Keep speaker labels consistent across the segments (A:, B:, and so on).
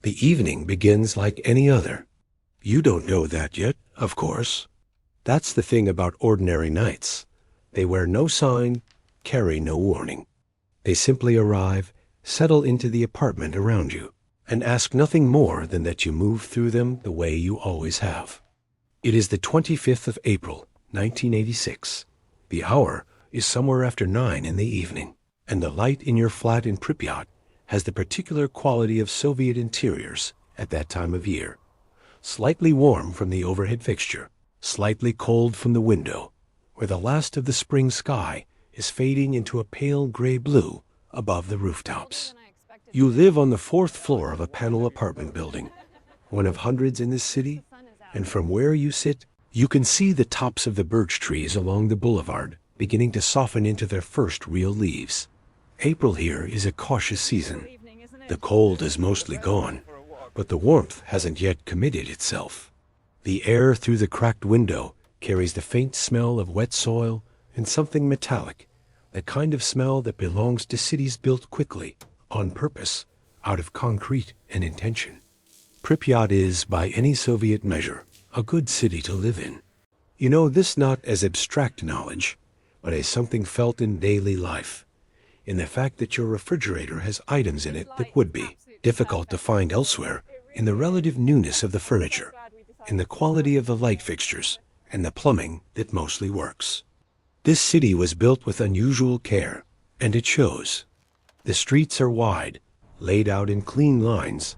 A: The evening begins like any other. You don't know that yet, of course. That's the thing about ordinary nights. They wear no sign, carry no warning. They simply arrive, settle into the apartment around you, and ask nothing more than that you move through them the way you always have. It is the 25th of April, 1986. The hour is somewhere after 9 in the evening, and the light in your flat in Pripyat has the particular quality of Soviet interiors at that time of year. Slightly warm from the overhead fixture, slightly cold from the window, where the last of the spring sky is fading into a pale gray blue above the rooftops. You live on the 4th floor of a panel apartment building, one of hundreds in this city, and from where you sit, you can see the tops of the birch trees along the boulevard beginning to soften into their first real leaves. April here is a cautious season. The cold is mostly gone, but the warmth hasn't yet committed itself. The air through the cracked window carries the faint smell of wet soil and something metallic, the kind of smell that belongs to cities built quickly, on purpose, out of concrete and intention. Pripyat is, by any Soviet measure, a good city to live in. You know this not as abstract knowledge, but as something felt in daily life, in the fact that your refrigerator has items in it that would be difficult to find elsewhere, in the relative newness of the furniture, in the quality of the light fixtures, and the plumbing that mostly works. This city was built with unusual care, and it shows. The streets are wide, laid out in clean lines,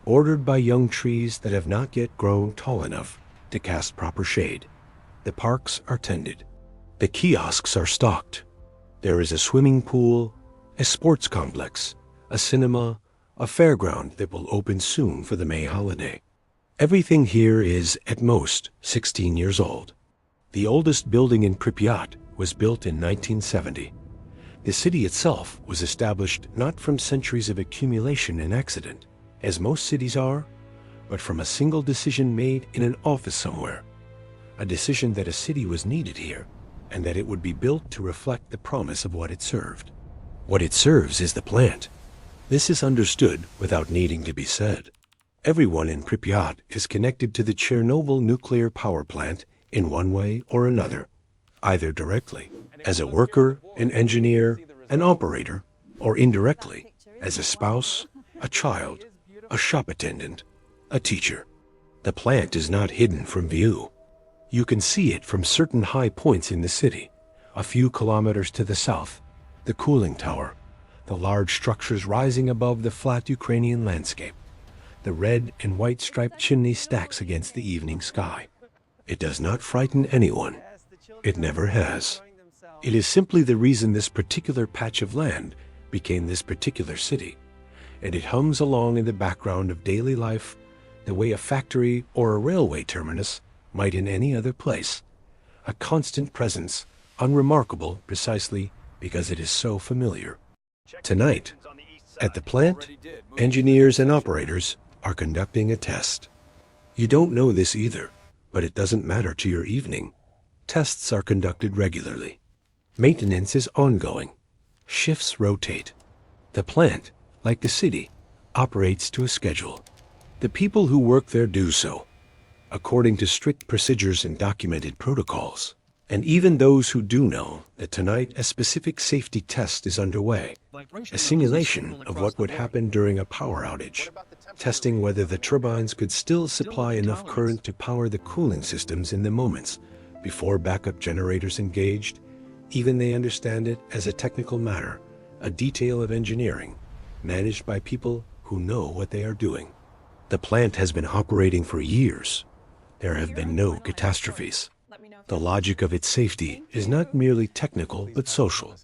A: bordered by young trees that have not yet grown tall enough to cast proper shade. The parks are tended. The kiosks are stocked. There is a swimming pool, a sports complex, a cinema, a fairground that will open soon for the May holiday. Everything here is, at most, 16 years old. The oldest building in Pripyat was built in 1970. The city itself was established not from centuries of accumulation and accident, as most cities are, but from a single decision made in an office somewhere. A decision that a city was needed here, and that it would be built to reflect the promise of what it served. What it serves is the plant. This is understood without needing to be said. Everyone in Pripyat is connected to the Chernobyl nuclear power plant in one way or another, either directly, as a worker, an engineer, an operator, or indirectly, as a spouse, a child, a shop attendant, a teacher. The plant is not hidden from view. You can see it from certain high points in the city, a few kilometers to the south, the cooling tower, the large structures rising above the flat Ukrainian landscape, the red and white striped chimney stacks against the evening sky. It does not frighten anyone. It never has. It is simply the reason this particular patch of land became this particular city, and it hums along in the background of daily life the way a factory or a railway terminus might in any other place, a constant presence, unremarkable precisely because it is so familiar. Tonight, at the plant, engineers and operators are conducting a test. You don't know this either, but it doesn't matter to your evening. Tests are conducted regularly. Maintenance is ongoing. Shifts rotate. The plant, like the city, operates to a schedule. The people who work there do so, according to strict procedures and documented protocols. And even those who do know that tonight a specific safety test is underway, a simulation of what would happen during a power outage, testing whether the turbines could still supply enough current to power the cooling systems in the moments before backup generators engaged. Even they understand it as a technical matter, a detail of engineering, managed by people who know what they are doing. The plant has been operating for years. There have been no catastrophes. The logic of its safety is not merely technical but social.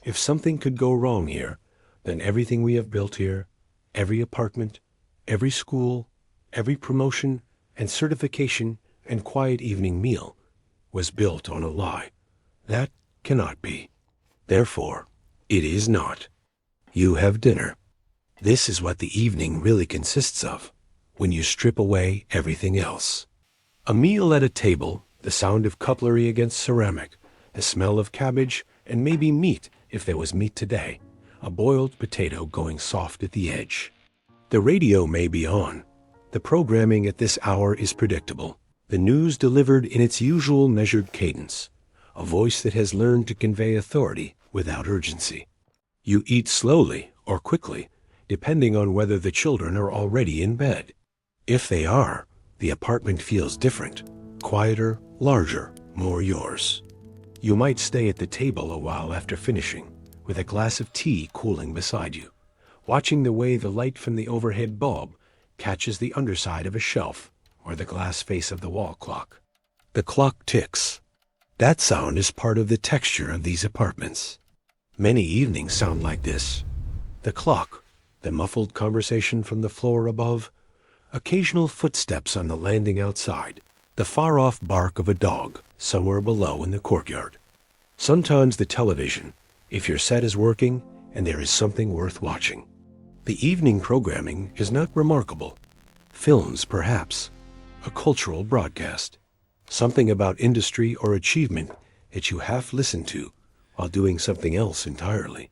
A: If something could go wrong here, then everything we have built here, every apartment, every school, every promotion and certification and quiet evening meal was built on a lie. That cannot be. Therefore, it is not. You have dinner. This is what the evening really consists of, when you strip away everything else. A meal at a table, the sound of cutlery against ceramic, the smell of cabbage, and maybe meat if there was meat today, a boiled potato going soft at the edge. The radio may be on. The programming at this hour is predictable. The news delivered in its usual measured cadence. A voice that has learned to convey authority without urgency. You eat slowly or quickly, depending on whether the children are already in bed. If they are, the apartment feels different, quieter, larger, more yours. You might stay at the table a while after finishing, with a glass of tea cooling beside you, watching the way the light from the overhead bulb catches the underside of a shelf or the glass face of the wall clock. The clock ticks. That sound is part of the texture of these apartments. Many evenings sound like this. The clock, the muffled conversation from the floor above, occasional footsteps on the landing outside, the far-off bark of a dog somewhere below in the courtyard. Sometimes the television, if your set is working and there is something worth watching. The evening programming is not remarkable. Films, perhaps. A cultural broadcast. Something about industry or achievement that you half listen to while doing something else entirely.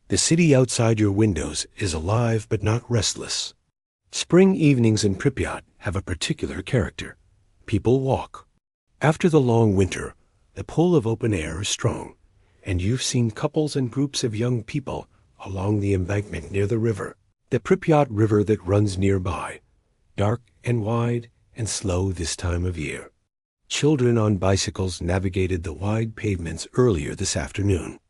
A: The city outside your windows is alive but not restless. Spring evenings in Pripyat have a particular character. People walk. After the long winter, the pull of open air is strong, and you've seen couples and groups of young people along the embankment near the river, the Pripyat River that runs nearby, dark and wide and slow this time of year. Children on bicycles navigated the wide pavements earlier this afternoon.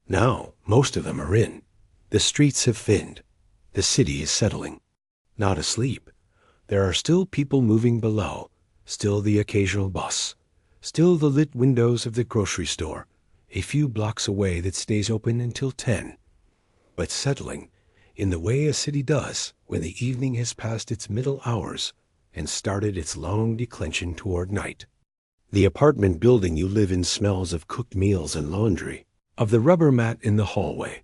A: Now, most of them are in. The streets have thinned. The city is settling. Not asleep. There are still people moving below, still the occasional bus, still the lit windows of the grocery store, a few blocks away that stays open until 10. But settling, in the way a city does when the evening has passed its middle hours and started its long declension toward night. The apartment building you live in smells of cooked meals and laundry, of the rubber mat in the hallway,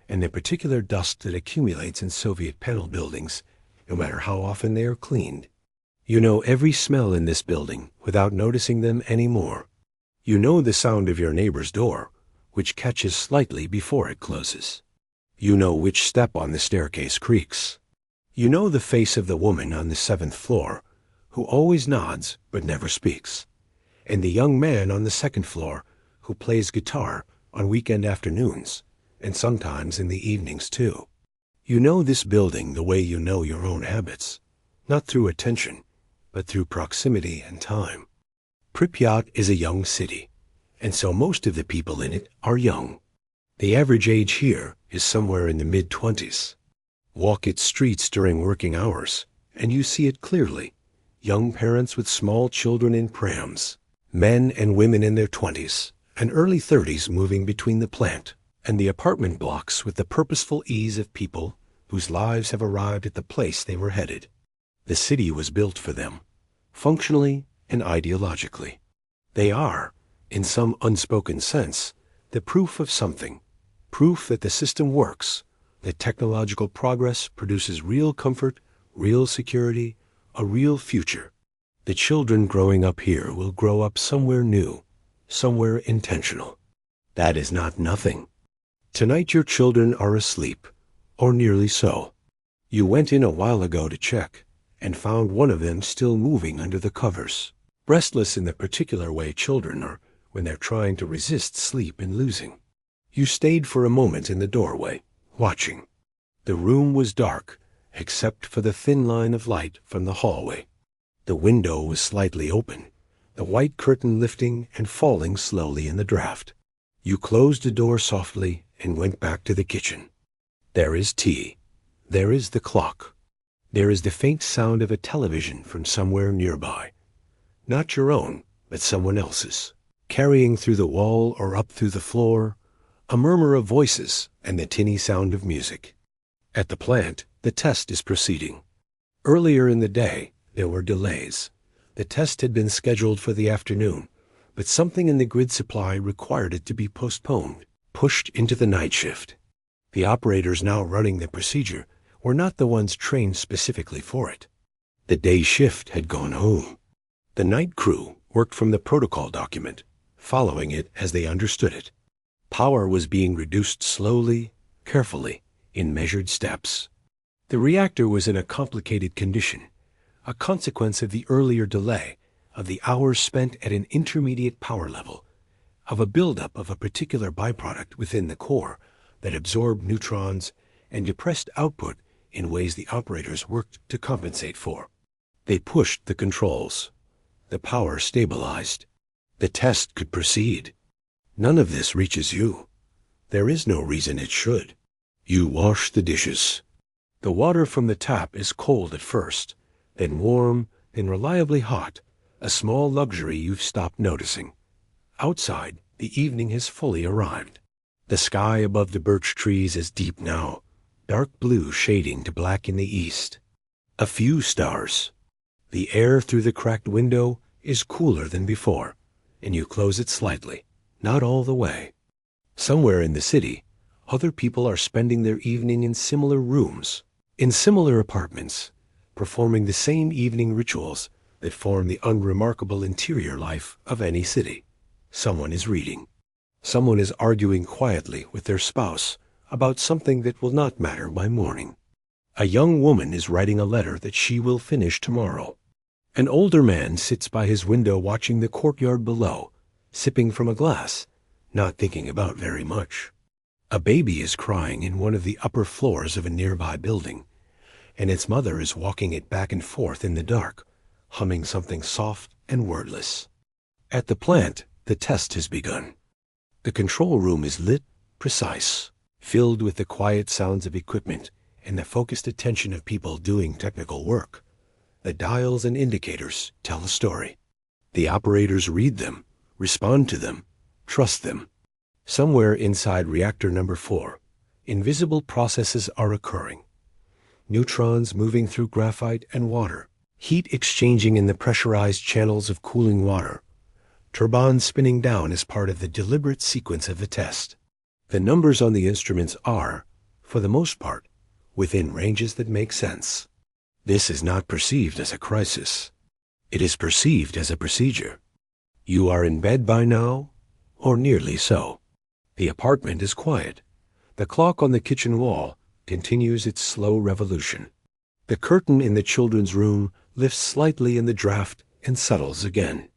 A: and the particular dust that accumulates in Soviet panel buildings, no matter how often they are cleaned. You know every smell in this building without noticing them anymore. You know the sound of your neighbor's door, which catches slightly before it closes. You know which step on the staircase creaks. You know the face of the woman on the 7th floor, who always nods but never speaks, and the young man on the 2nd floor who plays guitar on weekend afternoons, and sometimes in the evenings too. You know this building the way you know your own habits, not through attention, but through proximity and time. Pripyat is a young city, and so most of the people in it are young. The average age here is somewhere in the mid-20s. Walk its streets during working hours, and you see it clearly. Young parents with small children in prams, men and women in their 20s and early 30s moving between the plant and the apartment blocks with the purposeful ease of people whose lives have arrived at the place they were headed. The city was built for them, functionally and ideologically. They are, in some unspoken sense, the proof of something, proof that the system works, that technological progress produces real comfort, real security, a real future. The children growing up here will grow up somewhere new, somewhere intentional. That is not nothing. Tonight your children are asleep, or nearly so. You went in a while ago to check, and found one of them still moving under the covers, restless in the particular way children are when they're trying to resist sleep and losing. You stayed for a moment in the doorway, watching. The room was dark, except for the thin line of light from the hallway. The window was slightly open, the white curtain lifting and falling slowly in the draft. You closed the door softly and went back to the kitchen. There is tea. There is the clock. There is the faint sound of a television from somewhere nearby. Not your own, but someone else's, carrying through the wall or up through the floor, a murmur of voices and the tinny sound of music. At the plant, the test is proceeding. Earlier in the day, there were delays. The test had been scheduled for the afternoon, but something in the grid supply required it to be postponed, pushed into the night shift. The operators now running the procedure were not the ones trained specifically for it. The day shift had gone home. The night crew worked from the protocol document, following it as they understood it. Power was being reduced slowly, carefully, in measured steps. The reactor was in a complicated condition, a consequence of the earlier delay, of the hours spent at an intermediate power level, of a buildup of a particular byproduct within the core that absorbed neutrons and depressed output in ways the operators worked to compensate for. They pushed the controls. The power stabilized. The test could proceed. None of this reaches you. There is no reason it should. You wash the dishes. The water from the tap is cold at first, then warm, then reliably hot, a small luxury you've stopped noticing. Outside, the evening has fully arrived. The sky above the birch trees is deep now, dark blue shading to black in the east. A few stars. The air through the cracked window is cooler than before, and you close it slightly, not all the way. Somewhere in the city, other people are spending their evening in similar rooms, in similar apartments, performing the same evening rituals that form the unremarkable interior life of any city. Someone is reading. Someone is arguing quietly with their spouse about something that will not matter by morning. A young woman is writing a letter that she will finish tomorrow. An older man sits by his window watching the courtyard below, sipping from a glass, not thinking about very much. A baby is crying in one of the upper floors of a nearby building, and its mother is walking it back and forth in the dark, humming something soft and wordless. At the plant, the test has begun. The control room is lit, precise, filled with the quiet sounds of equipment and the focused attention of people doing technical work. The dials and indicators tell a story. The operators read them, respond to them, trust them. Somewhere inside reactor number 4, invisible processes are occurring. Neutrons moving through graphite and water, heat exchanging in the pressurized channels of cooling water, turbines spinning down as part of the deliberate sequence of the test. The numbers on the instruments are, for the most part, within ranges that make sense. This is not perceived as a crisis. It is perceived as a procedure. You are in bed by now, or nearly so. The apartment is quiet. The clock on the kitchen wall continues its slow revolution. The curtain in the children's room lifts slightly in the draft and settles again.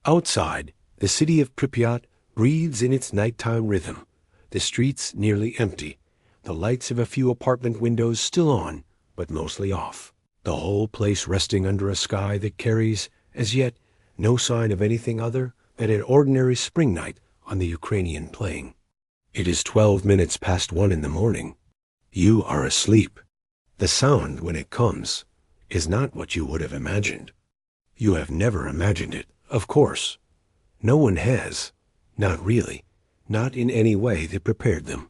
A: Outside, the city of Pripyat breathes in its nighttime rhythm. The streets nearly empty, the lights of a few apartment windows still on, but mostly off. The whole place resting under a sky that carries, as yet, no sign of anything other than an ordinary spring night on the Ukrainian plain. It is 12 minutes past 1 in the morning. You are asleep. The sound, when it comes, is not what you would have imagined. You have never imagined it, of course. No one has. Not really. Not in any way that prepared them.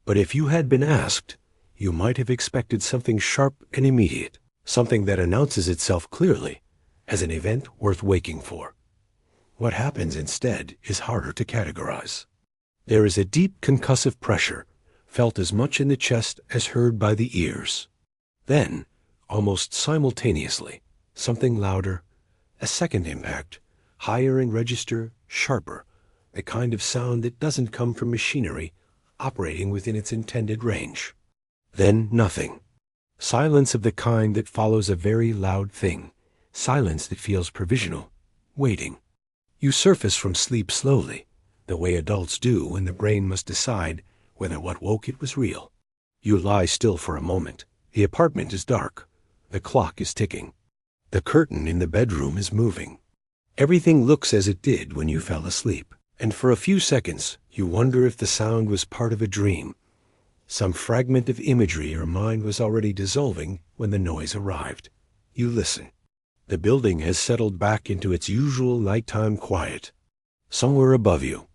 A: But if you had been asked, you might have expected something sharp and immediate, something that announces itself clearly as an event worth waking for. What happens instead is harder to categorize. There is a deep concussive pressure, felt as much in the chest as heard by the ears. Then, almost simultaneously, something louder, a second impact, higher in register, sharper, the kind of sound that doesn't come from machinery operating within its intended range. Then nothing. Silence of the kind that follows a very loud thing, silence that feels provisional, waiting. You surface from sleep slowly, the way adults do when the brain must decide whether what woke it was real. You lie still for a moment. The apartment is dark. The clock is ticking. The curtain in the bedroom is moving. Everything looks as it did when you fell asleep, and for a few seconds you wonder if the sound was part of a dream. Some fragment of imagery your mind was already dissolving when the noise arrived. You listen. The building has settled back into its usual nighttime quiet. Somewhere above you,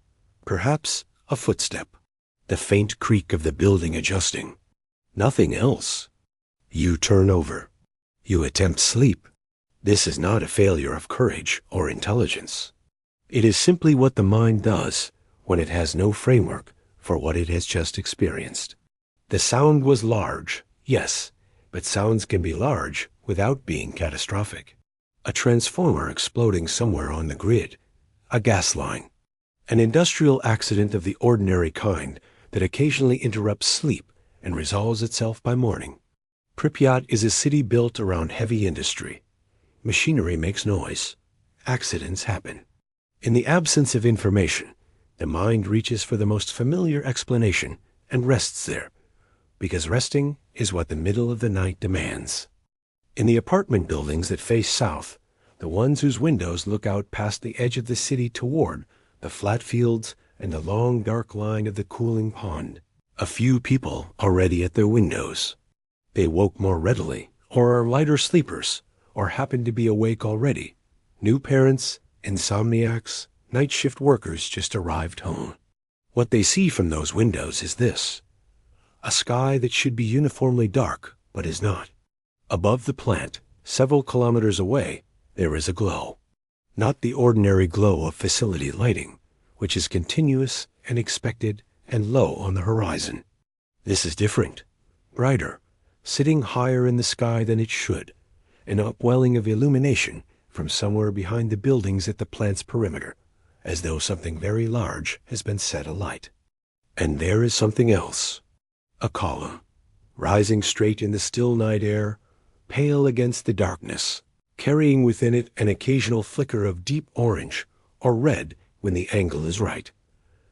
A: perhaps a footstep, the faint creak of the building adjusting. Nothing else. You turn over. You attempt sleep. This is not a failure of courage or intelligence. It is simply what the mind does when it has no framework for what it has just experienced. The sound was large, yes, but sounds can be large without being catastrophic. A transformer exploding somewhere on the grid, a gas line, an industrial accident of the ordinary kind that occasionally interrupts sleep and resolves itself by morning. Pripyat is a city built around heavy industry. Machinery makes noise. Accidents happen. In the absence of information, the mind reaches for the most familiar explanation and rests there, because resting is what the middle of the night demands. In the apartment buildings that face south, the ones whose windows look out past the edge of the city toward the flat fields and the long dark line of the cooling pond, a few people already at their windows. They woke more readily, or are lighter sleepers, or happen to be awake already. New parents, insomniacs, night shift workers just arrived home. What they see from those windows is this: a sky that should be uniformly dark, but is not. Above the plant, several kilometers away, there is a glow. Not the ordinary glow of facility lighting, which is continuous and expected and low on the horizon. This is different, brighter, sitting higher in the sky than it should, an upwelling of illumination from somewhere behind the buildings at the plant's perimeter, as though something very large has been set alight. And there is something else. A column, rising straight in the still night air, pale against the darkness, carrying within it an occasional flicker of deep orange or red when the angle is right.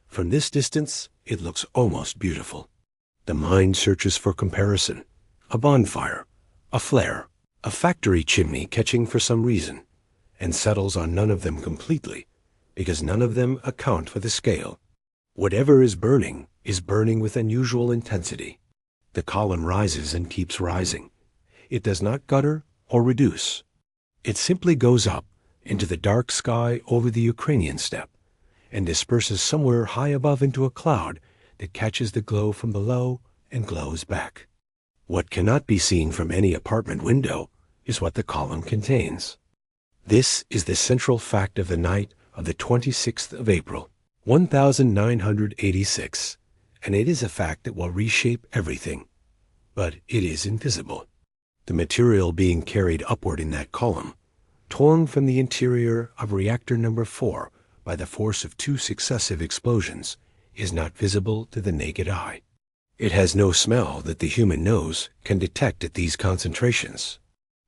A: From this distance, it looks almost beautiful. The mind searches for comparison. A bonfire, a flare, a factory chimney catching for some reason, and settles on none of them completely, because none of them account for the scale. Whatever is burning with unusual intensity. The column rises and keeps rising. It does not gutter or reduce. It simply goes up into the dark sky over the Ukrainian steppe, and disperses somewhere high above into a cloud that catches the glow from below and glows back. What cannot be seen from any apartment window is what the column contains. This is the central fact of the night of the 26th of April, 1986, and it is a fact that will reshape everything. But it is invisible. The material being carried upward in that column, torn from the interior of reactor number 4 by the force of 2 successive explosions, is not visible to the naked eye. It has no smell that the human nose can detect at these concentrations.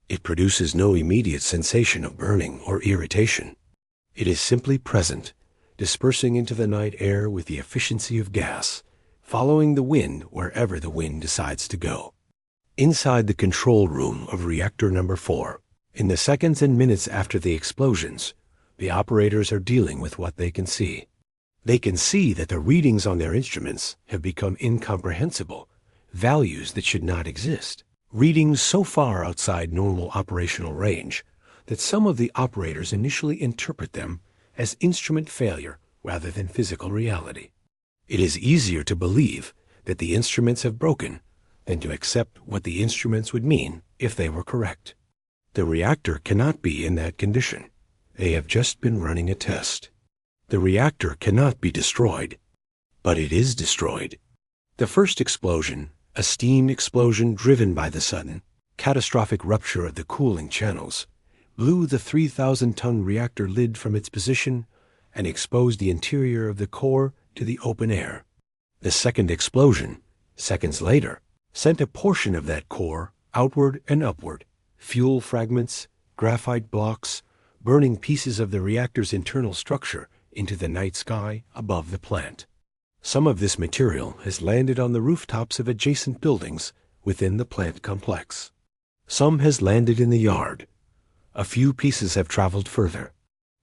A: It produces no immediate sensation of burning or irritation. It is simply present, dispersing into the night air with the efficiency of gas, following the wind wherever the wind decides to go. Inside the control room of reactor number 4, in the seconds and minutes after the explosions, the operators are dealing with what they can see. They can see that the readings on their instruments have become incomprehensible, values that should not exist, readings so far outside normal operational range that some of the operators initially interpret them as instrument failure rather than physical reality. It is easier to believe that the instruments have broken than to accept what the instruments would mean if they were correct. The reactor cannot be in that condition. They have just been running a test. The reactor cannot be destroyed, but it is destroyed. The first explosion, a steam explosion driven by the sudden, catastrophic rupture of the cooling channels, blew the 3,000-ton reactor lid from its position and exposed the interior of the core to the open air. The second explosion, seconds later, sent a portion of that core outward and upward, fuel fragments, graphite blocks, burning pieces of the reactor's internal structure into the night sky above the plant. Some of this material has landed on the rooftops of adjacent buildings within the plant complex. Some has landed in the yard. A few pieces have traveled further.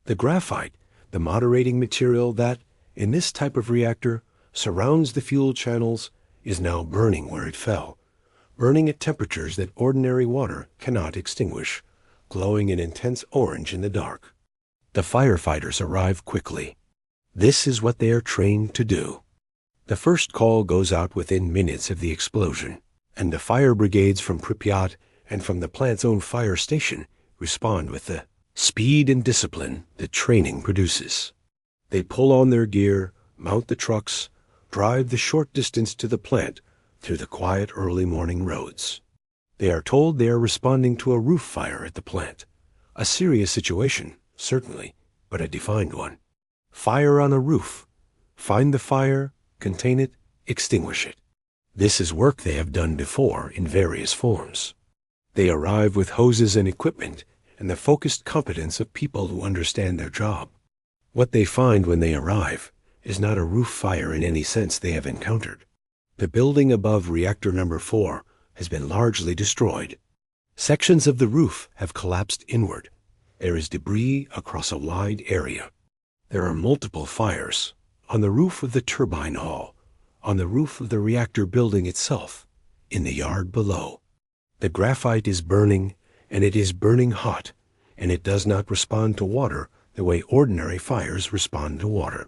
A: The graphite, the moderating material that, in this type of reactor, surrounds the fuel channels, is now burning where it fell, burning at temperatures that ordinary water cannot extinguish, glowing an intense orange in the dark. The firefighters arrive quickly. This is what they are trained to do. The first call goes out within minutes of the explosion, and the fire brigades from Pripyat and from the plant's own fire station respond with the speed and discipline that training produces. They pull on their gear, mount the trucks, drive the short distance to the plant through the quiet early morning roads. They are told they are responding to a roof fire at the plant. A serious situation, certainly, but a defined one. Fire on a roof. Find the fire, contain it, extinguish it. This is work they have done before in various forms. They arrive with hoses and equipment and the focused competence of people who understand their job. What they find when they arrive is not a roof fire in any sense they have encountered. The building above reactor number 4 has been largely destroyed. Sections of the roof have collapsed inward. There is debris across a wide area. There are multiple fires on the roof of the turbine hall, on the roof of the reactor building itself, in the yard below. The graphite is burning, and it is burning hot, and it does not respond to water the way ordinary fires respond to water.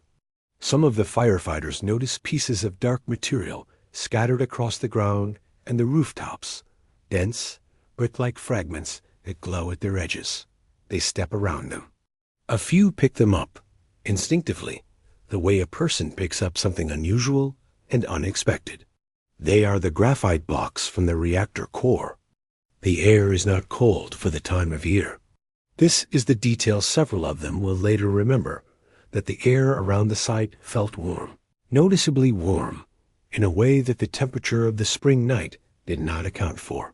A: Some of the firefighters notice pieces of dark material scattered across the ground and the rooftops, dense, brick-like fragments that glow at their edges. They step around them. A few pick them up, instinctively, the way a person picks up something unusual and unexpected. They are the graphite blocks from the reactor core. The air is not cold for the time of year. This is the detail several of them will later remember, that the air around the site felt warm, noticeably warm, in a way that the temperature of the spring night did not account for.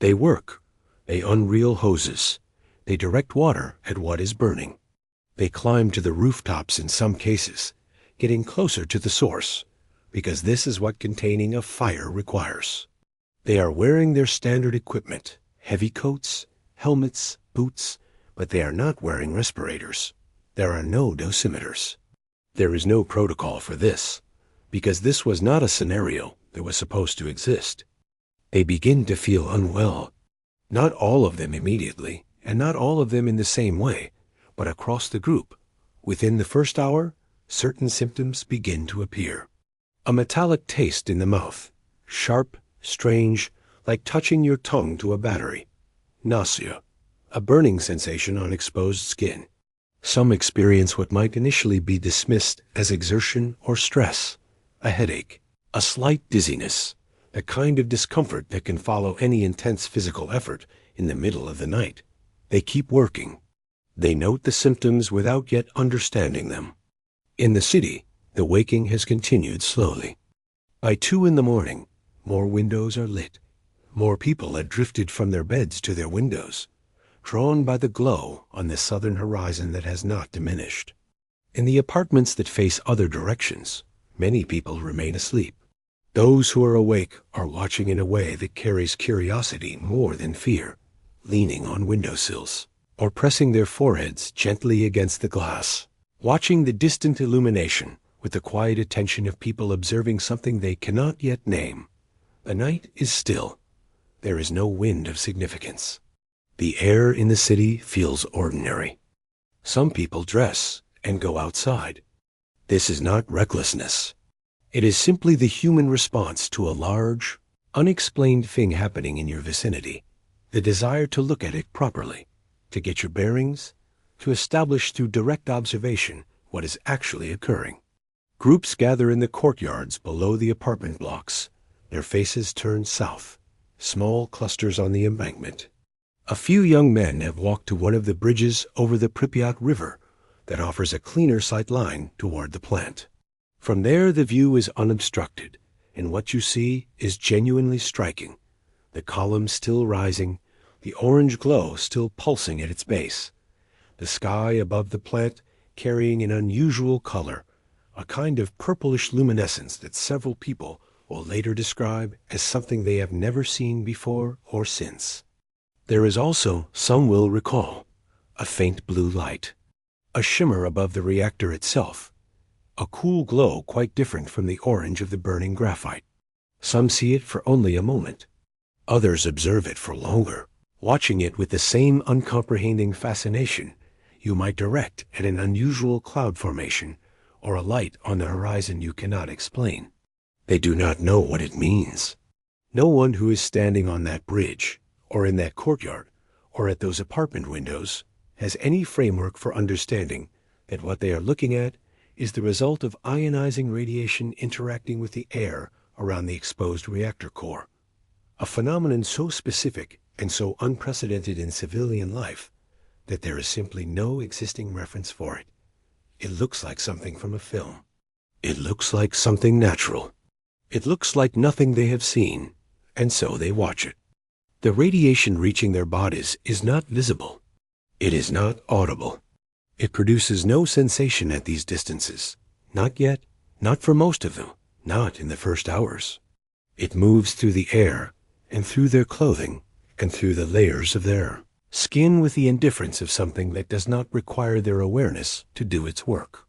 A: They work. They unreel hoses. They direct water at what is burning. They climb to the rooftops in some cases, getting closer to the source, because this is what containing a fire requires. They are wearing their standard equipment, heavy coats, helmets, boots, but they are not wearing respirators. There are no dosimeters. There is no protocol for this, because this was not a scenario that was supposed to exist. They begin to feel unwell. Not all of them immediately, and not all of them in the same way, but across the group. Within the first hour, certain symptoms begin to appear. A metallic taste in the mouth, sharp, strange, like touching your tongue to a battery. Nausea, a burning sensation on exposed skin. Some experience what might initially be dismissed as exertion or stress, a headache, a slight dizziness, a kind of discomfort that can follow any intense physical effort in the middle of the night. They keep working. They note the symptoms without yet understanding them. In the city, the waking has continued slowly. By 2 a.m, more windows are lit. More people had drifted from their beds to their windows, drawn by the glow on the southern horizon that has not diminished. In the apartments that face other directions, many people remain asleep. Those who are awake are watching in a way that carries curiosity more than fear, leaning on windowsills, or pressing their foreheads gently against the glass, watching the distant illumination with the quiet attention of people observing something they cannot yet name. The night is still. There is no wind of significance. The air in the city feels ordinary. Some people dress and go outside. This is not recklessness. It is simply the human response to a large, unexplained thing happening in your vicinity, the desire to look at it properly, to get your bearings, to establish through direct observation what is actually occurring. Groups gather in the courtyards below the apartment blocks, their faces turned south, small clusters on the embankment. A few young men have walked to one of the bridges over the Pripyat River that offers a cleaner sight line toward the plant. From there the view is unobstructed, and what you see is genuinely striking. The column still rising, the orange glow still pulsing at its base. The sky above the plant carrying an unusual color, a kind of purplish luminescence that several people will later describe as something they have never seen before or since. There is also, some will recall, a faint blue light, a shimmer above the reactor itself, a cool glow quite different from the orange of the burning graphite. Some see it for only a moment. Others observe it for longer, watching it with the same uncomprehending fascination you might direct at an unusual cloud formation or a light on the horizon you cannot explain. They do not know what it means. No one who is standing on that bridge, or in that courtyard, or at those apartment windows, has any framework for understanding that what they are looking at is the result of ionizing radiation interacting with the air around the exposed reactor core, a phenomenon so specific and so unprecedented in civilian life that there is simply no existing reference for it. It looks like something from a film. It looks like something natural. It looks like nothing they have seen, and so they watch it. The radiation reaching their bodies is not visible. It is not audible. It produces no sensation at these distances. Not yet, not for most of them, not in the first hours. It moves through the air, and through their clothing, and through the layers of their skin with the indifference of something that does not require their awareness to do its work.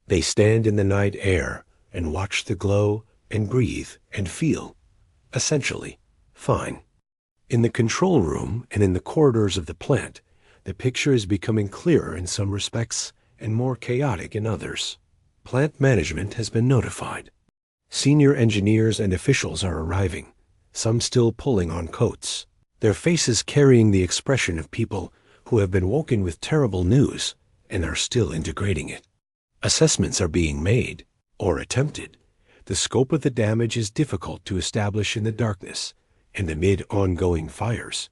A: They stand in the night air and watch the glow and breathe and feel, essentially, fine. In the control room and in the corridors of the plant, the picture is becoming clearer in some respects and more chaotic in others. Plant management has been notified. Senior engineers and officials are arriving, some still pulling on coats, their faces carrying the expression of people who have been woken with terrible news and are still integrating it. Assessments are being made, or attempted. The scope of the damage is difficult to establish in the darkness and amid ongoing fires,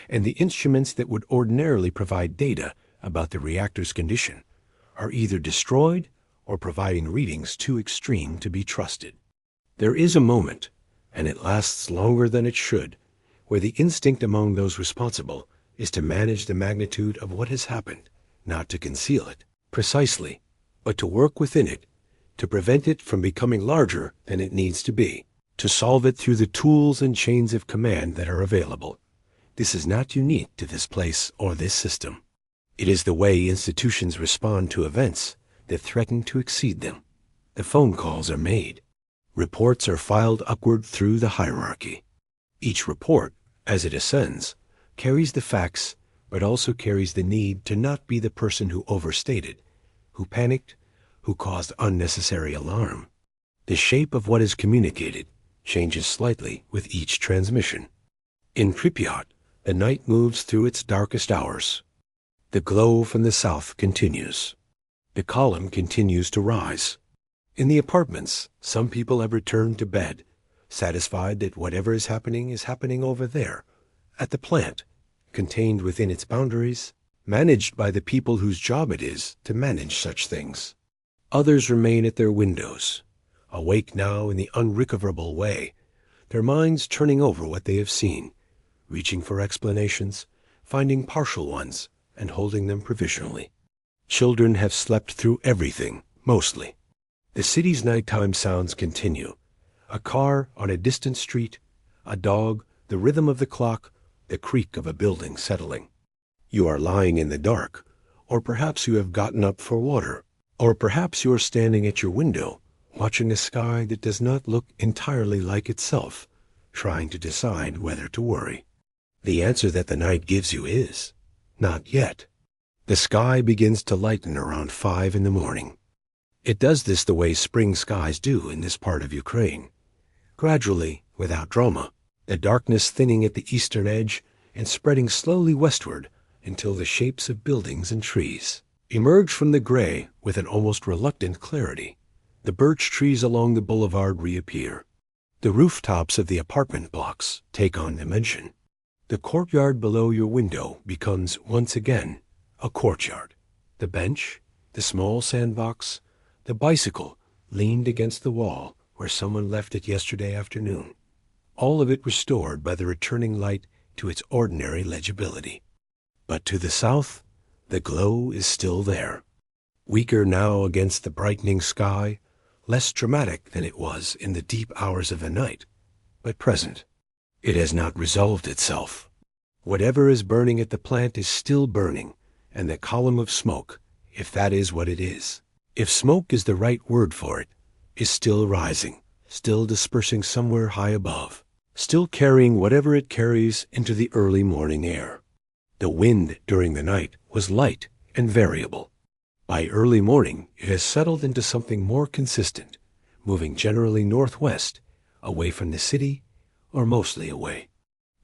A: and the instruments that would ordinarily provide data about the reactor's condition are either destroyed or providing readings too extreme to be trusted. There is a moment, and it lasts longer than it should, where the instinct among those responsible is to manage the magnitude of what has happened, not to conceal it, precisely, but to work within it, to prevent it from becoming larger than it needs to be, to solve it through the tools and chains of command that are available. This is not unique to this place or this system. It is the way institutions respond to events that threaten to exceed them. The phone calls are made. Reports are filed upward through the hierarchy. Each report, as it ascends, carries the facts, but also carries the need to not be the person who overstated, who panicked, who caused unnecessary alarm. The shape of what is communicated changes slightly with each transmission. In Pripyat, the night moves through its darkest hours. The glow from the south continues. The column continues to rise. In the apartments, some people have returned to bed, satisfied that whatever is happening over there, at the plant, contained within its boundaries, managed by the people whose job it is to manage such things. Others remain at their windows, awake now in the unrecoverable way, their minds turning over what they have seen, reaching for explanations, finding partial ones, and holding them provisionally. Children have slept through everything, mostly. The city's nighttime sounds continue. A car on a distant street, a dog, the rhythm of the clock, the creak of a building settling. You are lying in the dark, or perhaps you have gotten up for water, or perhaps you are standing at your window, watching a sky that does not look entirely like itself, trying to decide whether to worry. The answer that the night gives you is, not yet. The sky begins to lighten around 5 in the morning. It does this the way spring skies do in this part of Ukraine. Gradually, without drama, the darkness thinning at the eastern edge and spreading slowly westward until the shapes of buildings and trees emerge from the gray with an almost reluctant clarity. The birch trees along the boulevard reappear. The rooftops of the apartment blocks take on dimension. The courtyard below your window becomes once again a courtyard. The bench, the small sandbox, the bicycle leaned against the wall where someone left it yesterday afternoon. All of it restored by the returning light to its ordinary legibility. But to the south, the glow is still there. Weaker now against the brightening sky, less dramatic than it was in the deep hours of the night, but present. It has not resolved itself. Whatever is burning at the plant is still burning, and the column of smoke, if that is what it is, if smoke is the right word for it, is still rising, still dispersing somewhere high above, still carrying whatever it carries into the early morning air. The wind during the night was light and variable. By early morning, it has settled into something more consistent, moving generally northwest, away from the city, or mostly away.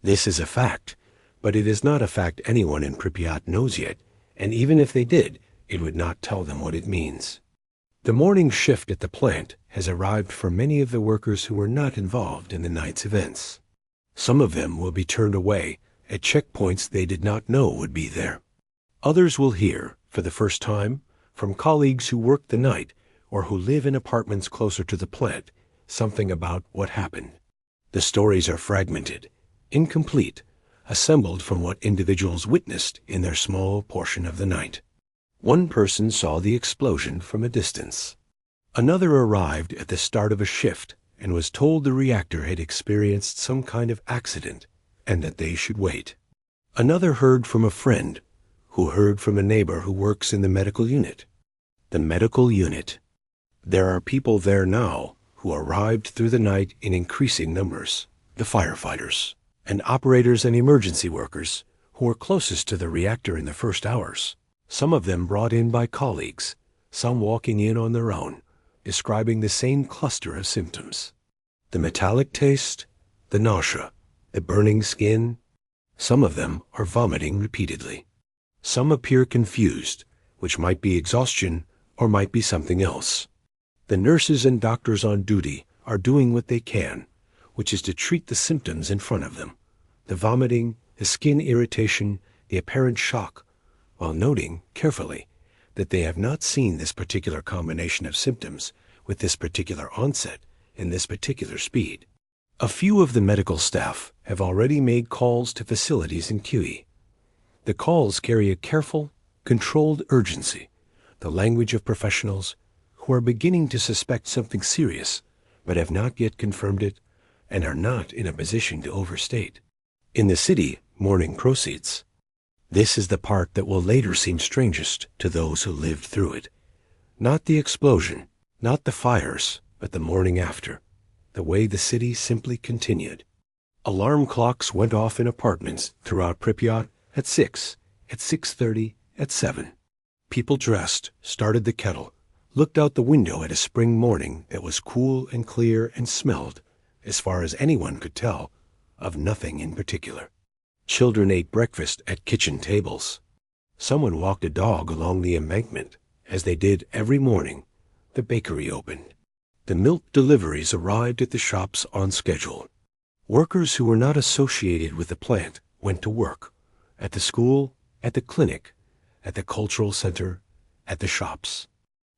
A: This is a fact, but it is not a fact anyone in Pripyat knows yet, and even if they did, it would not tell them what it means. The morning shift at the plant has arrived for many of the workers who were not involved in the night's events. Some of them will be turned away at checkpoints they did not know would be there. Others will hear, for the first time, from colleagues who work the night or who live in apartments closer to the plant, something about what happened. The stories are fragmented, incomplete, assembled from what individuals witnessed in their small portion of the night. One person saw the explosion from a distance. Another arrived at the start of a shift and was told the reactor had experienced some kind of accident and that they should wait. Another heard from a friend, who heard from a neighbor who works in the medical unit. The medical unit. There are people there now who arrived through the night in increasing numbers. The firefighters and operators and emergency workers who were closest to the reactor in the first hours. Some of them brought in by colleagues, some walking in on their own, describing the same cluster of symptoms. The metallic taste, the nausea, the burning skin. Some of them are vomiting repeatedly. Some appear confused, which might be exhaustion or might be something else. The nurses and doctors on duty are doing what they can, which is to treat the symptoms in front of them, the vomiting, the skin irritation, the apparent shock, while noting carefully that they have not seen this particular combination of symptoms with this particular onset and this particular speed. A few of the medical staff have already made calls to facilities in QE. The calls carry a careful, controlled urgency, the language of professionals who are beginning to suspect something serious but have not yet confirmed it and are not in a position to overstate. In the city, morning proceeds. This is the part that will later seem strangest to those who lived through it. Not the explosion, not the fires, but the morning after, the way the city simply continued. Alarm clocks went off in apartments throughout Pripyat at 6, at 6:30, at 7. People dressed, started the kettle, looked out the window at a spring morning that was cool and clear and smelled, as far as anyone could tell, of nothing in particular. Children ate breakfast at kitchen tables. Someone walked a dog along the embankment, as they did every morning. The bakery opened. The milk deliveries arrived at the shops on schedule. Workers who were not associated with the plant went to work, at the school, at the clinic, at the cultural center, at the shops.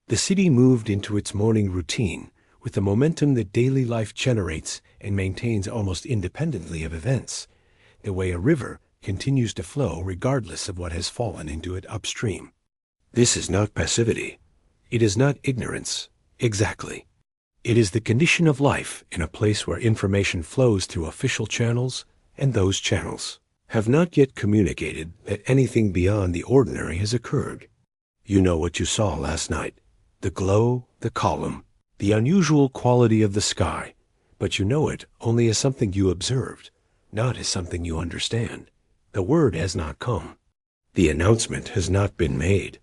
A: The city moved into its morning routine with the momentum that daily life generates and maintains almost independently of events, the way a river continues to flow regardless of what has fallen into it upstream. This is not passivity. It is not ignorance. Exactly. It is the condition of life in a place where information flows through official channels, and those channels have not yet communicated that anything beyond the ordinary has occurred. You know what you saw last night, the glow, the column, the unusual quality of the sky, but you know it only as something you observed, not as something you understand. The word has not come. The announcement has not been made.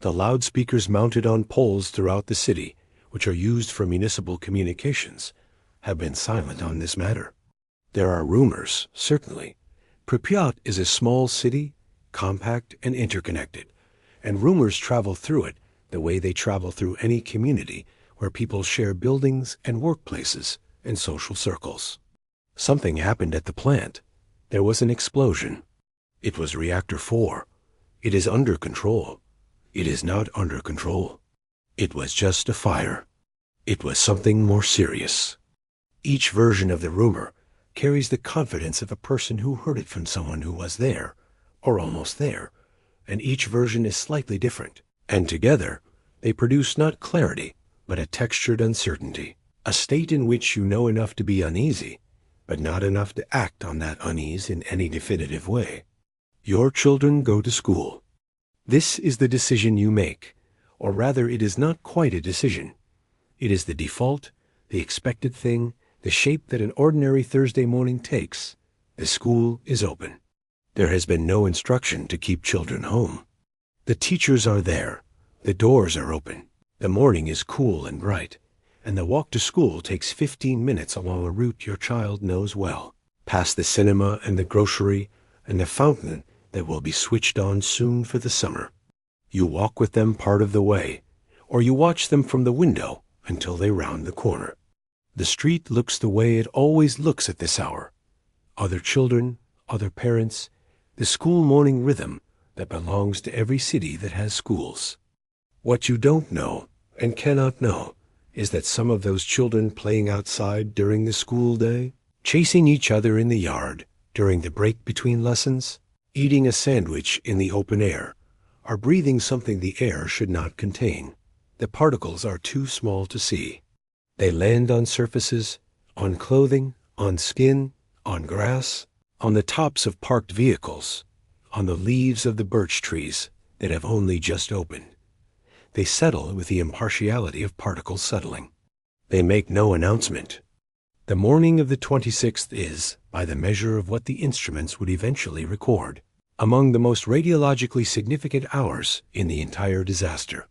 A: The loudspeakers mounted on poles throughout the city, which are used for municipal communications, have been silent on this matter. There are rumors, certainly. Pripyat is a small city, compact and interconnected, and rumors travel through it the way they travel through any community where people share buildings and workplaces and social circles. Something happened at the plant. There was an explosion. It was Reactor 4. It is under control. It is not under control. It was just a fire. It was something more serious. Each version of the rumor carries the confidence of a person who heard it from someone who was there, or almost there, and each version is slightly different, and together they produce not clarity, but a textured uncertainty, a state in which you know enough to be uneasy, but not enough to act on that unease in any definitive way. Your children go to school. This is the decision you make, or rather it is not quite a decision. It is the default, the expected thing, the shape that an ordinary Thursday morning takes. The school is open. There has been no instruction to keep children home. The teachers are there. The doors are open. The morning is cool and bright, and the walk to school takes 15 minutes along a route your child knows well, past the cinema and the grocery and the fountain that will be switched on soon for the summer. You walk with them part of the way, or you watch them from the window until they round the corner. The street looks the way it always looks at this hour. Other children, other parents, the school morning rhythm that belongs to every city that has schools. What you don't know and cannot know is that some of those children playing outside during the school day, chasing each other in the yard during the break between lessons, eating a sandwich in the open air, are breathing something the air should not contain. The particles are too small to see. They land on surfaces, on clothing, on skin, on grass, on the tops of parked vehicles, on the leaves of the birch trees that have only just opened. They settle with the impartiality of particles settling. They make no announcement. The morning of the 26th is, by the measure of what the instruments would eventually record, among the most radiologically significant hours in the entire disaster.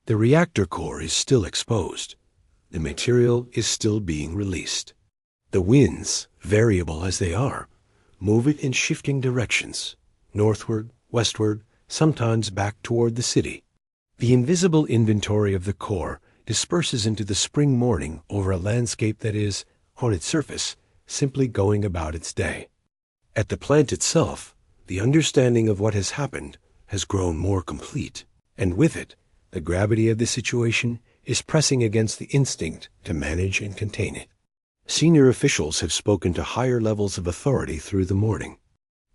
A: The reactor core is still exposed. The material is still being released. The winds, variable as they are, move it in shifting directions, northward, westward, sometimes back toward the city. The invisible inventory of the core disperses into the spring morning over a landscape that is, on its surface, simply going about its day. At the plant itself, the understanding of what has happened has grown more complete, and with it, the gravity of the situation is pressing against the instinct to manage and contain it. Senior officials have spoken to higher levels of authority through the morning.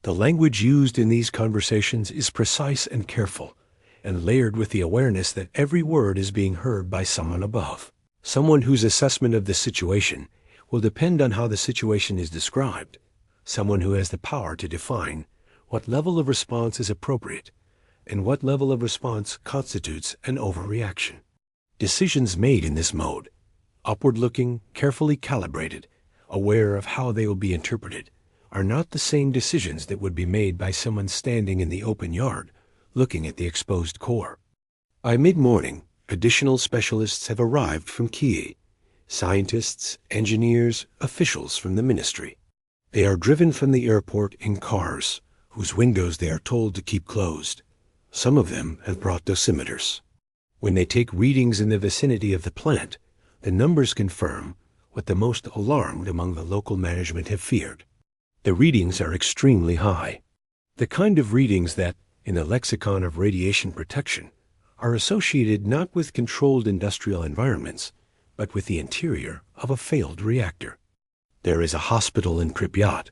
A: The language used in these conversations is precise and careful, and layered with the awareness that every word is being heard by someone above, someone whose assessment of the situation will depend on how the situation is described, someone who has the power to define what level of response is appropriate and what level of response constitutes an overreaction. Decisions made in this mode, upward-looking, carefully calibrated, aware of how they will be interpreted, are not the same decisions that would be made by someone standing in the open yard looking at the exposed core. By mid-morning, additional specialists have arrived from Kyiv, scientists, engineers, officials from the ministry. They are driven from the airport in cars, whose windows they are told to keep closed. Some of them have brought dosimeters. When they take readings in the vicinity of the plant, the numbers confirm what the most alarmed among the local management have feared. The readings are extremely high. The kind of readings that, in the lexicon of radiation protection, are associated not with controlled industrial environments, but with the interior of a failed reactor. There is a hospital in Pripyat,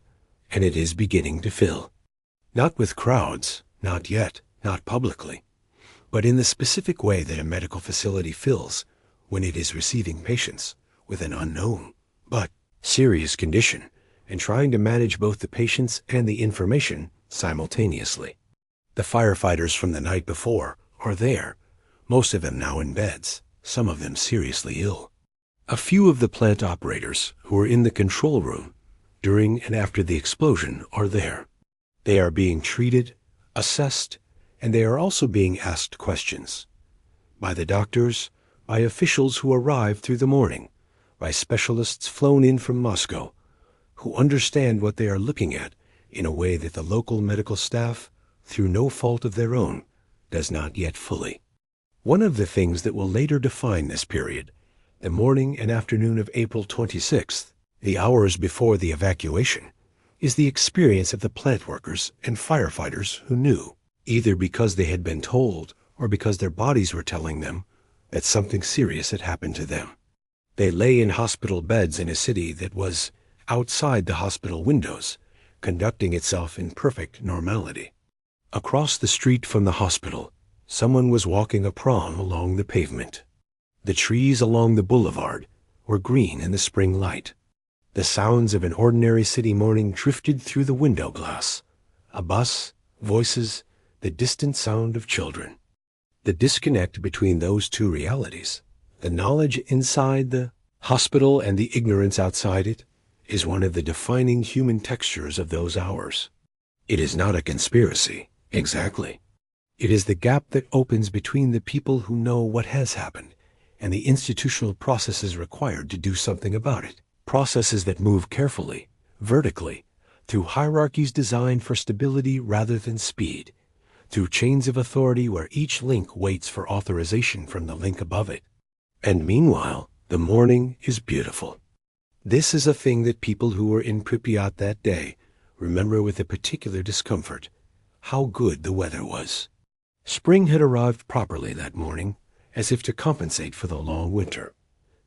A: and it is beginning to fill. Not with crowds, not yet, not publicly, but in the specific way that a medical facility fills when it is receiving patients with an unknown but serious condition and trying to manage both the patients and the information simultaneously. The firefighters from the night before are there, most of them now in beds, some of them seriously ill. A few of the plant operators who were in the control room during and after the explosion are there. They are being treated, assessed, and they are also being asked questions. By the doctors, by officials who arrive through the morning, by specialists flown in from Moscow, who understand what they are looking at in a way that the local medical staff, through no fault of their own, does not yet fully. One of the things that will later define this period, the morning and afternoon of April 26th, the hours before the evacuation, is the experience of the plant workers and firefighters who knew, either because they had been told or because their bodies were telling them, that something serious had happened to them. They lay in hospital beds in a city that was outside the hospital windows, conducting itself in perfect normality. Across the street from the hospital, someone was walking a prom along the pavement. The trees along the boulevard were green in the spring light. The sounds of an ordinary city morning drifted through the window glass. A bus, voices, the distant sound of children. The disconnect between those two realities, the knowledge inside the hospital and the ignorance outside it, is one of the defining human textures of those hours. It is not a conspiracy, exactly. It is the gap that opens between the people who know what has happened and the institutional processes required to do something about it. Processes that move carefully, vertically, through hierarchies designed for stability rather than speed, through chains of authority where each link waits for authorization from the link above it. And meanwhile, the morning is beautiful. This is a thing that people who were in Pripyat that day remember with a particular discomfort, how good the weather was. Spring had arrived properly that morning, as if to compensate for the long winter.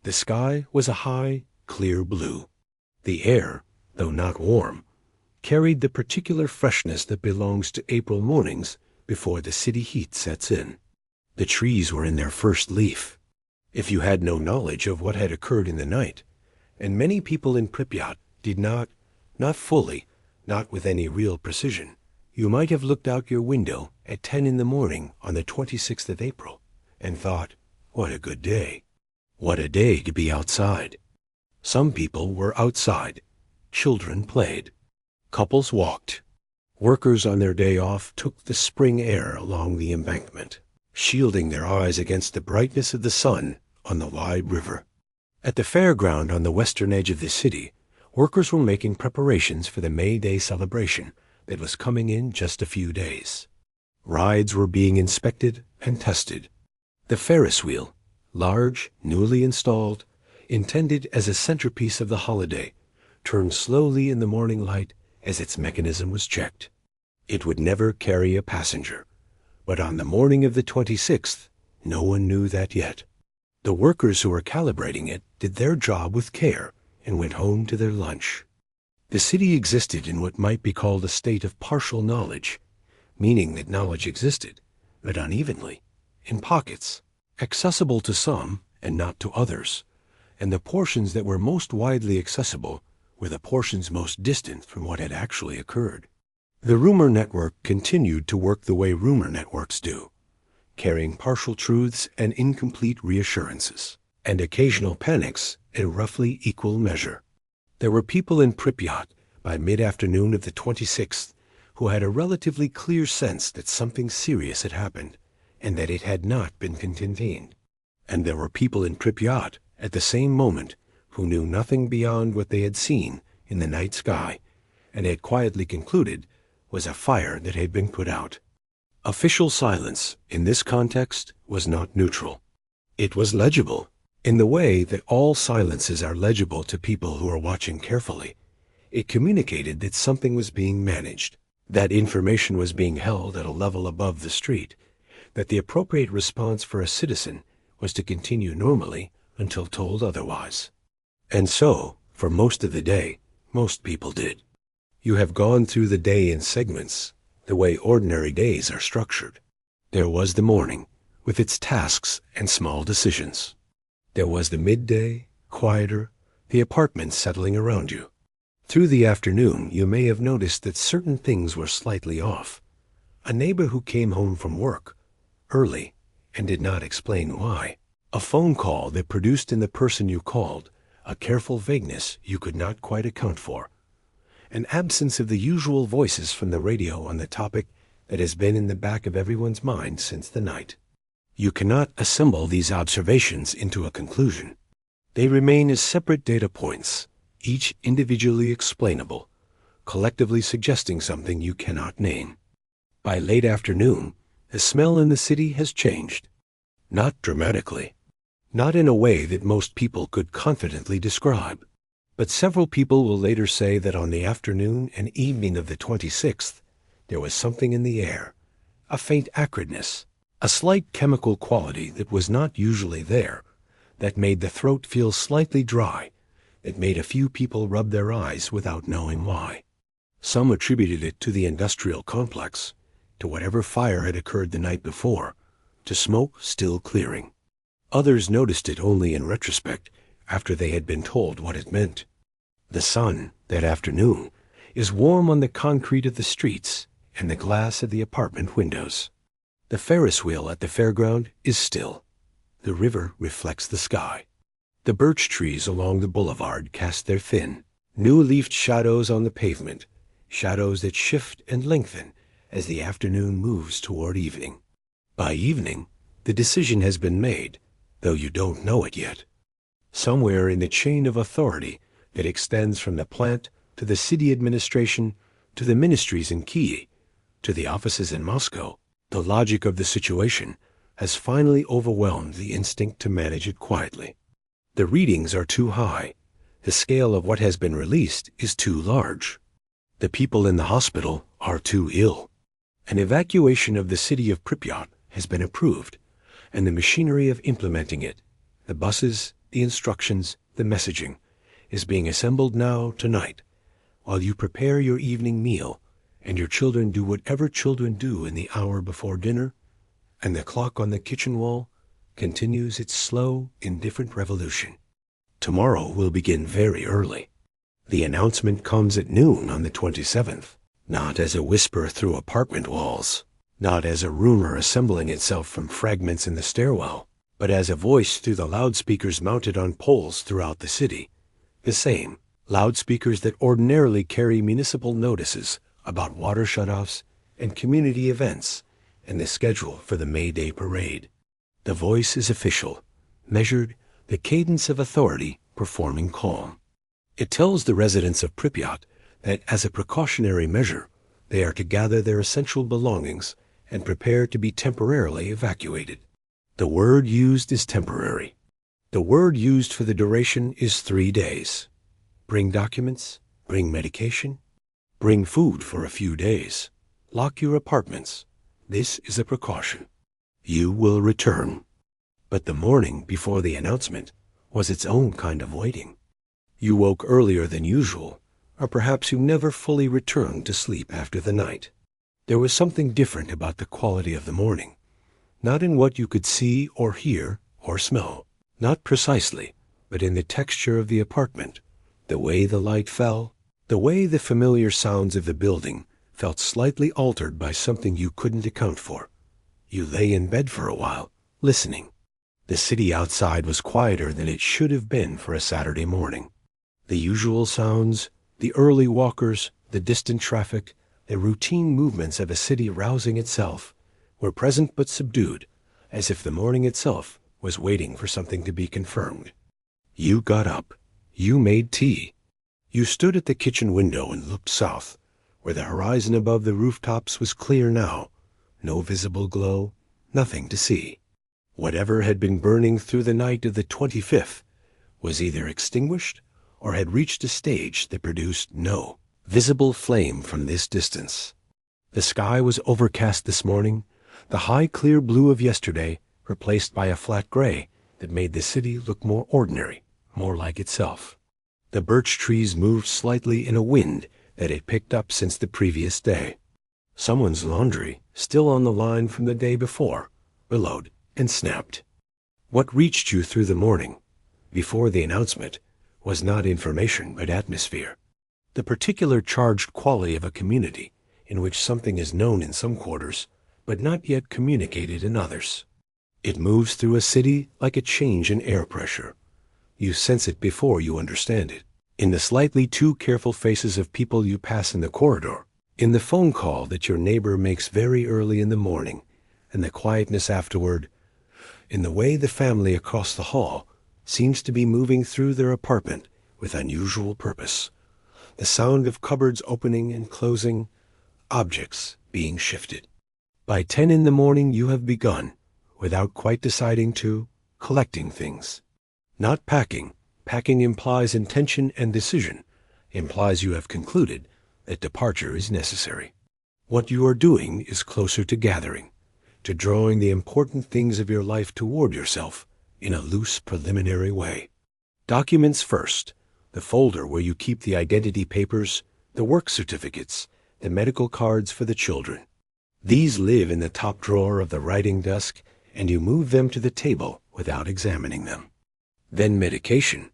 A: The sky was a high, clear blue. The air, though not warm, carried the particular freshness that belongs to April mornings before the city heat sets in. The trees were in their first leaf. If you had no knowledge of what had occurred in the night, and many people in Pripyat did not fully, not with any real precision, you might have looked out your window at 10 in the morning on the 26th of April and thought, what a good day. What a day to be outside. Some people were outside. Children played. Couples walked. Workers on their day off took the spring air along the embankment, shielding their eyes against the brightness of the sun on the wide river. At the fairground on the western edge of the city, workers were making preparations for the May Day celebration that was coming in just a few days. Rides were being inspected and tested. The Ferris wheel, large, newly installed, intended as a centerpiece of the holiday, turned slowly in the morning light as its mechanism was checked. It would never carry a passenger, but on the morning of the 26th, no one knew that yet. The workers who were calibrating it did their job with care and went home to their lunch. The city existed in what might be called a state of partial knowledge, meaning that knowledge existed, but unevenly, in pockets, accessible to some and not to others, and the portions that were most widely accessible were the portions most distant from what had actually occurred. The rumor network continued to work the way rumor networks do, carrying partial truths and incomplete reassurances, and occasional panics in roughly equal measure. There were people in Pripyat by mid-afternoon of the 26th who had a relatively clear sense that something serious had happened and that it had not been contained. And there were people in Pripyat at the same moment who knew nothing beyond what they had seen in the night sky and had quietly concluded was a fire that had been put out. Official silence in this context was not neutral. It was legible in the way that all silences are legible to people who are watching carefully. It communicated that something was being managed, that information was being held at a level above the street, that the appropriate response for a citizen was to continue normally until told otherwise. And so, for most of the day, most people did. You have gone through the day in segments, the way ordinary days are structured. There was the morning, with its tasks and small decisions. There was the midday, quieter, the apartment settling around you. Through the afternoon, you may have noticed that certain things were slightly off. A neighbor who came home from work, early, and did not explain why. A phone call that produced in the person you called a careful vagueness you could not quite account for. An absence of the usual voices from the radio on the topic that has been in the back of everyone's mind since the night. You cannot assemble these observations into a conclusion. They remain as separate data points, each individually explainable, collectively suggesting something you cannot name. By late afternoon, the smell in the city has changed. Not dramatically, not in a way that most people could confidently describe. But several people will later say that on the afternoon and evening of the 26th, there was something in the air, a faint acridness, a slight chemical quality that was not usually there, that made the throat feel slightly dry, that made a few people rub their eyes without knowing why. Some attributed it to the industrial complex, to whatever fire had occurred the night before, to smoke still clearing. Others noticed it only in retrospect, after they had been told what it meant. The sun, that afternoon, is warm on the concrete of the streets and the glass of the apartment windows. The Ferris wheel at the fairground is still. The river reflects the sky. The birch trees along the boulevard cast their thin, new-leafed shadows on the pavement, shadows that shift and lengthen as the afternoon moves toward evening. By evening, the decision has been made, though you don't know it yet. Somewhere in the chain of authority that extends from the plant to the city administration to the ministries in Kyiv to the offices in Moscow, the logic of the situation has finally overwhelmed the instinct to manage it quietly. The readings are too high. The scale of what has been released is too large. The people in the hospital are too ill. An evacuation of the city of Pripyat has been approved, and the machinery of implementing it, the buses, the instructions, the messaging, is being assembled now, tonight, while you prepare your evening meal, and your children do whatever children do in the hour before dinner, and the clock on the kitchen wall continues its slow, indifferent revolution. Tomorrow will begin very early. The announcement comes at noon on the 27th, not as a whisper through apartment walls, not as a rumor assembling itself from fragments in the stairwell, but as a voice through the loudspeakers mounted on poles throughout the city. The same loudspeakers that ordinarily carry municipal notices about water shutoffs and community events and the schedule for the May Day parade. The voice is official, measured, the cadence of authority performing calm. It tells the residents of Pripyat that as a precautionary measure, they are to gather their essential belongings and prepare to be temporarily evacuated. The word used is temporary. The word used for the duration is 3 days. Bring documents, bring medication, bring food for a few days. Lock your apartments. This is a precaution. You will return. But the morning before the announcement was its own kind of waiting. You woke earlier than usual, or perhaps you never fully returned to sleep after the night. There was something different about the quality of the morning, not in what you could see or hear or smell, not precisely, but in the texture of the apartment, the way the light fell, the way the familiar sounds of the building felt slightly altered by something you couldn't account for. You lay in bed for a while, listening. The city outside was quieter than it should have been for a Saturday morning. The usual sounds, the early walkers, the distant traffic, the routine movements of a city rousing itself, were present but subdued, as if the morning itself was waiting for something to be confirmed. You got up. You made tea. You stood at the kitchen window and looked south, where the horizon above the rooftops was clear now, no visible glow, nothing to see. Whatever had been burning through the night of the 25th was either extinguished or had reached a stage that produced no visible flame from this distance. The sky was overcast this morning, the high clear blue of yesterday replaced by a flat gray that made the city look more ordinary, more like itself. The birch trees moved slightly in a wind that had picked up since the previous day. Someone's laundry, still on the line from the day before, billowed and snapped. What reached you through the morning, before the announcement, was not information but atmosphere. The particular charged quality of a community in which something is known in some quarters, but not yet communicated in others. It moves through a city like a change in air pressure. You sense it before you understand it. In the slightly too careful faces of people you pass in the corridor, in the phone call that your neighbor makes very early in the morning, and the quietness afterward, in the way the family across the hall seems to be moving through their apartment with unusual purpose, the sound of cupboards opening and closing, objects being shifted. By 10 in the morning you have begun, without quite deciding to, collecting things. Not packing. Packing implies intention and decision, implies you have concluded that departure is necessary. What you are doing is closer to gathering, to drawing the important things of your life toward yourself in a loose preliminary way. Documents first, the folder where you keep the identity papers, the work certificates, the medical cards for the children. These live in the top drawer of the writing desk, and you move them to the table without examining them. Then medication.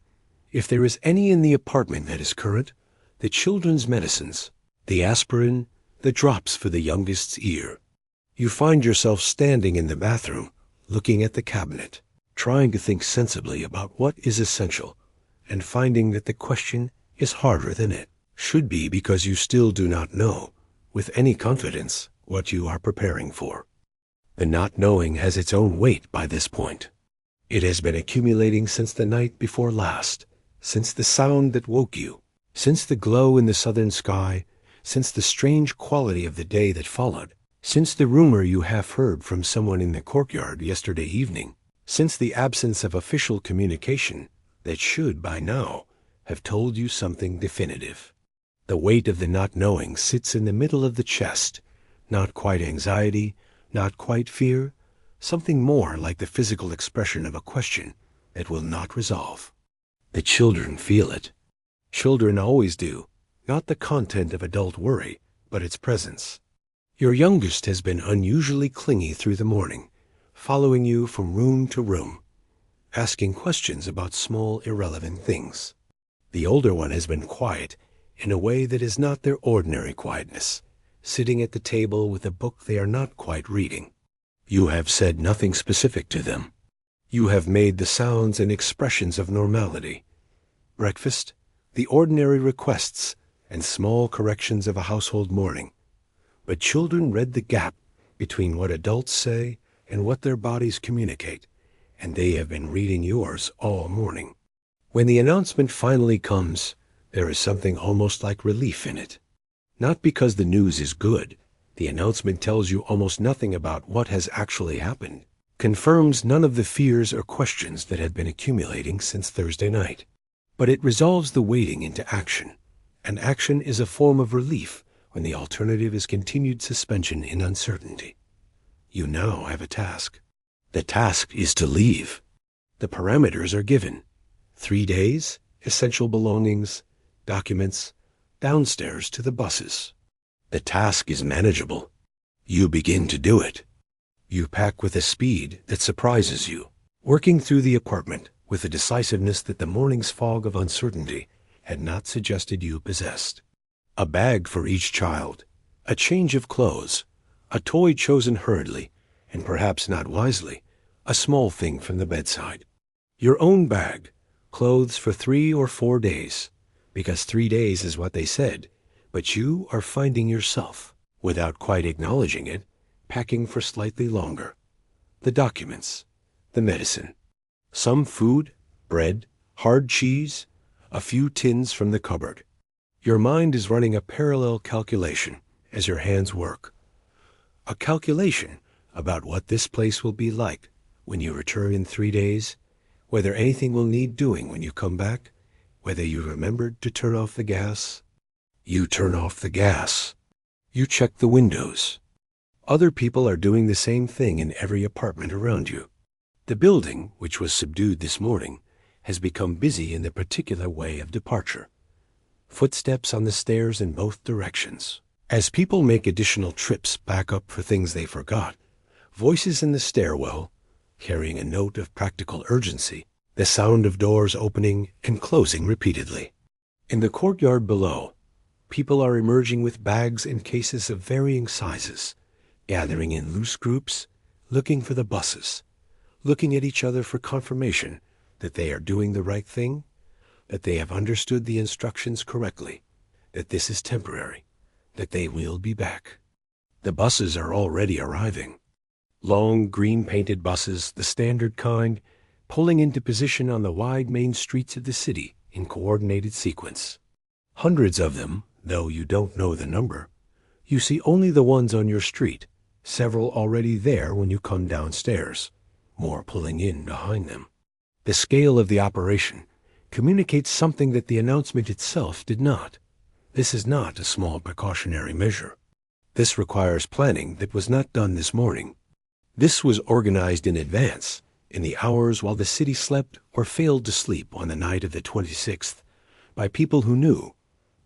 A: If there is any in the apartment that is current, the children's medicines, the aspirin, the drops for the youngest's ear. You find yourself standing in the bathroom, looking at the cabinet, trying to think sensibly about what is essential, and finding that the question is harder than it should be because you still do not know, with any confidence, what you are preparing for. The not knowing has its own weight by this point. It has been accumulating since the night before last, since the sound that woke you, since the glow in the southern sky, since the strange quality of the day that followed, since the rumor you half heard from someone in the courtyard yesterday evening, since the absence of official communication that should, by now, have told you something definitive. The weight of the not knowing sits in the middle of the chest, not quite anxiety, not quite fear, something more like the physical expression of a question that will not resolve. The children feel it. Children always do, not the content of adult worry, but its presence. Your youngest has been unusually clingy through the morning, following you from room to room, asking questions about small, irrelevant things. The older one has been quiet in a way that is not their ordinary quietness, sitting at the table with a book they are not quite reading. You have said nothing specific to them. You have made the sounds and expressions of normality. Breakfast, the ordinary requests, and small corrections of a household morning. But children read the gap between what adults say and what their bodies communicate, and they have been reading yours all morning. When the announcement finally comes, there is something almost like relief in it. Not because the news is good. The announcement tells you almost nothing about what has actually happened, confirms none of the fears or questions that had been accumulating since Thursday night. But it resolves the waiting into action, and action is a form of relief when the alternative is continued suspension in uncertainty. You now have a task. The task is to leave. The parameters are given. 3 days, essential belongings, documents, downstairs to the buses. The task is manageable. You begin to do it. You pack with a speed that surprises you, working through the apartment with a decisiveness that the morning's fog of uncertainty had not suggested you possessed. A bag for each child, a change of clothes, a toy chosen hurriedly, and perhaps not wisely, a small thing from the bedside. Your own bag, clothes for 3 or 4 days, because 3 days is what they said, but you are finding yourself, without quite acknowledging it, packing for slightly longer. The documents, the medicine, some food, bread, hard cheese, a few tins from the cupboard. Your mind is running a parallel calculation as your hands work. A calculation about what this place will be like when you return in 3 days, whether anything will need doing when you come back, whether you remembered to turn off the gas. You turn off the gas. You check the windows. Other people are doing the same thing in every apartment around you. The building, which was subdued this morning, has become busy in the particular way of departure. Footsteps on the stairs in both directions. As people make additional trips back up for things they forgot, voices in the stairwell, carrying a note of practical urgency, the sound of doors opening and closing repeatedly. In the courtyard below, people are emerging with bags and cases of varying sizes, gathering in loose groups, looking for the buses, looking at each other for confirmation that they are doing the right thing, that they have understood the instructions correctly, that this is temporary, that they will be back. The buses are already arriving. Long, green-painted buses, the standard kind, pulling into position on the wide main streets of the city in coordinated sequence. Hundreds of them, though you don't know the number. You see only the ones on your street, several already there when you come downstairs, more pulling in behind them. The scale of the operation communicates something that the announcement itself did not. This is not a small precautionary measure. This requires planning that was not done this morning. This was organized in advance, in the hours while the city slept or failed to sleep on the night of the 26th, by people who knew,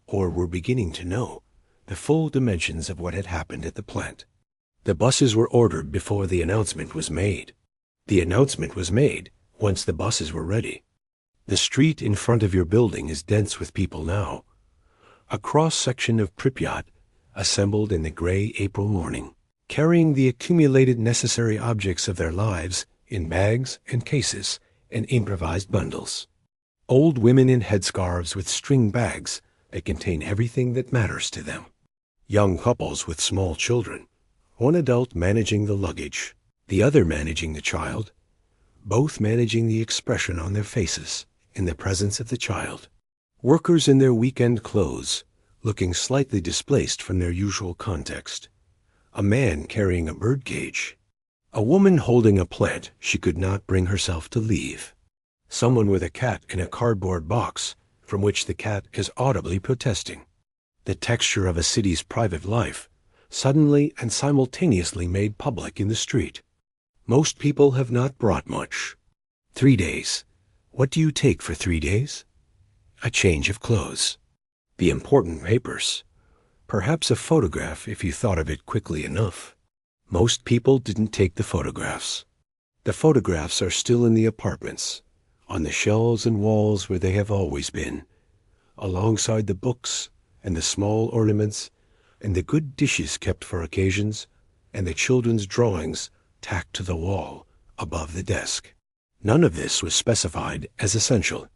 A: or were beginning to know, the full dimensions of what had happened at the plant. The buses were ordered before the announcement was made. The announcement was made once the buses were ready. The street in front of your building is dense with people now. A cross-section of Pripyat assembled in the gray April morning, carrying the accumulated necessary objects of their lives in bags and cases and improvised bundles. Old women in headscarves with string bags that contain everything that matters to them. Young couples with small children, one adult managing the luggage, the other managing the child, both managing the expression on their faces in the presence of the child. Workers in their weekend clothes, looking slightly displaced from their usual context. A man carrying a birdcage. A woman holding a plant she could not bring herself to leave. Someone with a cat in a cardboard box from which the cat is audibly protesting. The texture of a city's private life, suddenly and simultaneously made public in the street. Most people have not brought much. 3 days, What do you take for 3 days? A change of clothes. The important papers. Perhaps a photograph if you thought of it quickly enough. Most people didn't take the photographs. The photographs are still in the apartments, on the shelves and walls where they have always been, alongside the books and the small ornaments and the good dishes kept for occasions and the children's drawings tacked to the wall above the desk. None of this was specified as essential.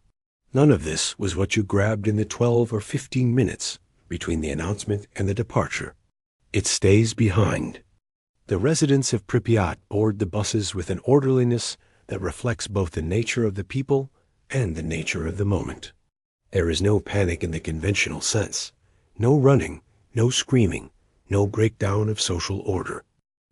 A: None of this was what you grabbed in the 12 or 15 minutes between the announcement and the departure. It stays behind. The residents of Pripyat board the buses with an orderliness that reflects both the nature of the people and the nature of the moment. There is no panic in the conventional sense, no running, no screaming, no breakdown of social order.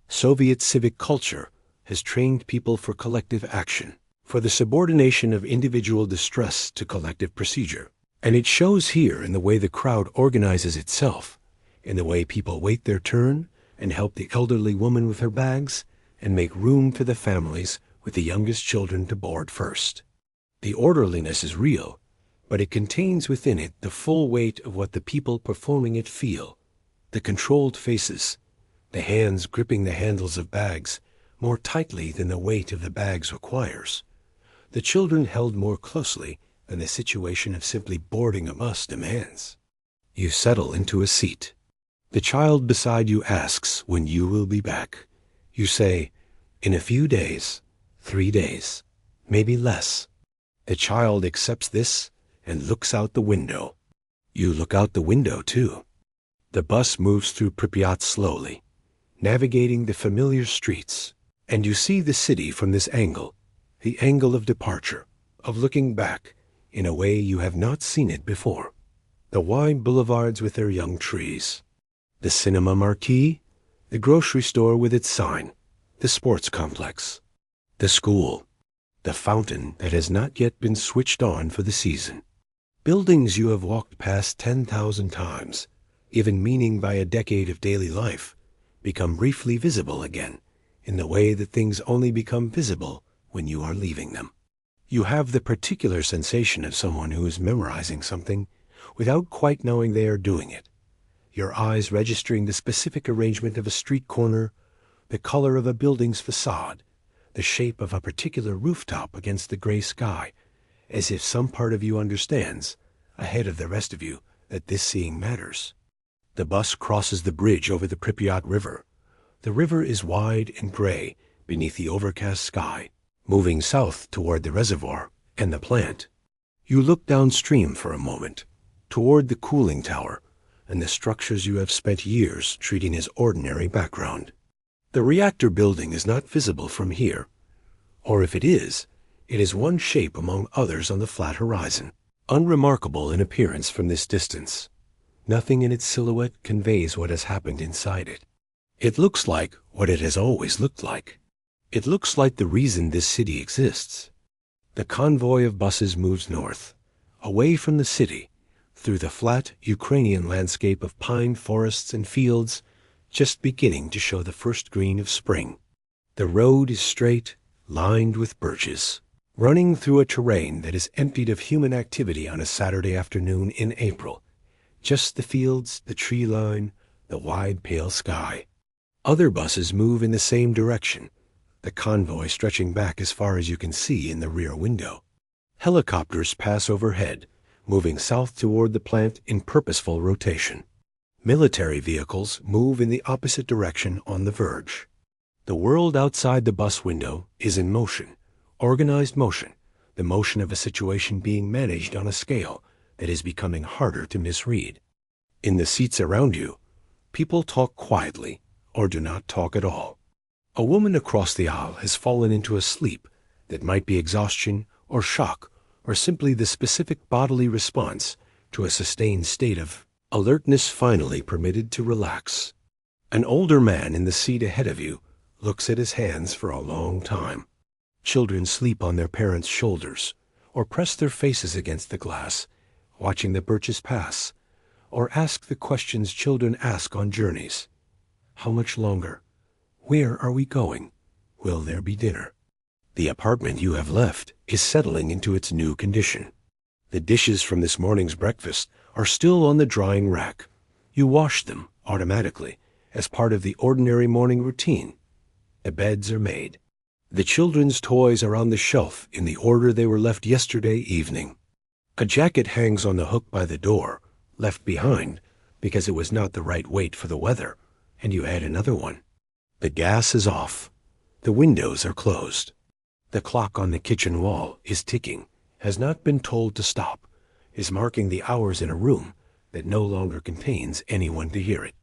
A: Soviet civic culture has trained people for collective action, for the subordination of individual distress to collective procedure. And it shows here in the way the crowd organizes itself, in the way people wait their turn and help the elderly woman with her bags and make room for the families with the youngest children to board first. The orderliness is real, but it contains within it the full weight of what the people performing it feel, the controlled faces, the hands gripping the handles of bags more tightly than the weight of the bags requires, the children held more closely than the situation of simply boarding a bus demands. You settle into a seat. The child beside you asks when you will be back. You say, in a few days, 3 days, maybe less. The child accepts this and looks out the window. You look out the window too. The bus moves through Pripyat slowly, navigating the familiar streets, and you see the city from this angle, the angle of departure, of looking back in a way you have not seen it before. The wide boulevards with their young trees, the cinema marquee, the grocery store with its sign, the sports complex, the school, the fountain that has not yet been switched on for the season. Buildings you have walked past 10,000 times, given meaning by a decade of daily life, become briefly visible again, in the way that things only become visible when you are leaving them. You have the particular sensation of someone who is memorizing something without quite knowing they are doing it, your eyes registering the specific arrangement of a street corner, the color of a building's facade, the shape of a particular rooftop against the gray sky, as if some part of you understands, ahead of the rest of you, that this seeing matters. The bus crosses the bridge over the Pripyat River. The river is wide and gray beneath the overcast sky, moving south toward the reservoir and the plant. You look downstream for a moment, toward the cooling tower and the structures you have spent years treating as ordinary background. The reactor building is not visible from here, or if it is one shape among others on the flat horizon, unremarkable in appearance from this distance. Nothing in its silhouette conveys what has happened inside it. It looks like what it has always looked like. It looks like the reason this city exists. The convoy of buses moves north, away from the city, through the flat Ukrainian landscape of pine forests and fields, just beginning to show the first green of spring. The road is straight, lined with birches, running through a terrain that is emptied of human activity on a Saturday afternoon in April. Just the fields, the tree line, the wide pale sky. Other buses move in the same direction, the convoy stretching back as far as you can see in the rear window. Helicopters pass overhead, moving south toward the plant in purposeful rotation. Military vehicles move in the opposite direction on the verge. The world outside the bus window is in motion, organized motion, the motion of a situation being managed on a scale that is becoming harder to misread. In the seats around you, people talk quietly or do not talk at all. A woman across the aisle has fallen into a sleep that might be exhaustion or shock or simply the specific bodily response to a sustained state of alertness finally permitted to relax. An older man in the seat ahead of you looks at his hands for a long time. Children sleep on their parents' shoulders or press their faces against the glass, watching the birches pass, or ask the questions children ask on journeys. How much longer? Where are we going? Will there be dinner? The apartment you have left is settling into its new condition. The dishes from this morning's breakfast are still on the drying rack. You wash them automatically as part of the ordinary morning routine. The beds are made. The children's toys are on the shelf in the order they were left yesterday evening. A jacket hangs on the hook by the door, left behind because it was not the right weight for the weather, and you add another one. The gas is off. The windows are closed. The clock on the kitchen wall is ticking, has not been told to stop, is marking the hours in a room that no longer contains anyone to hear it.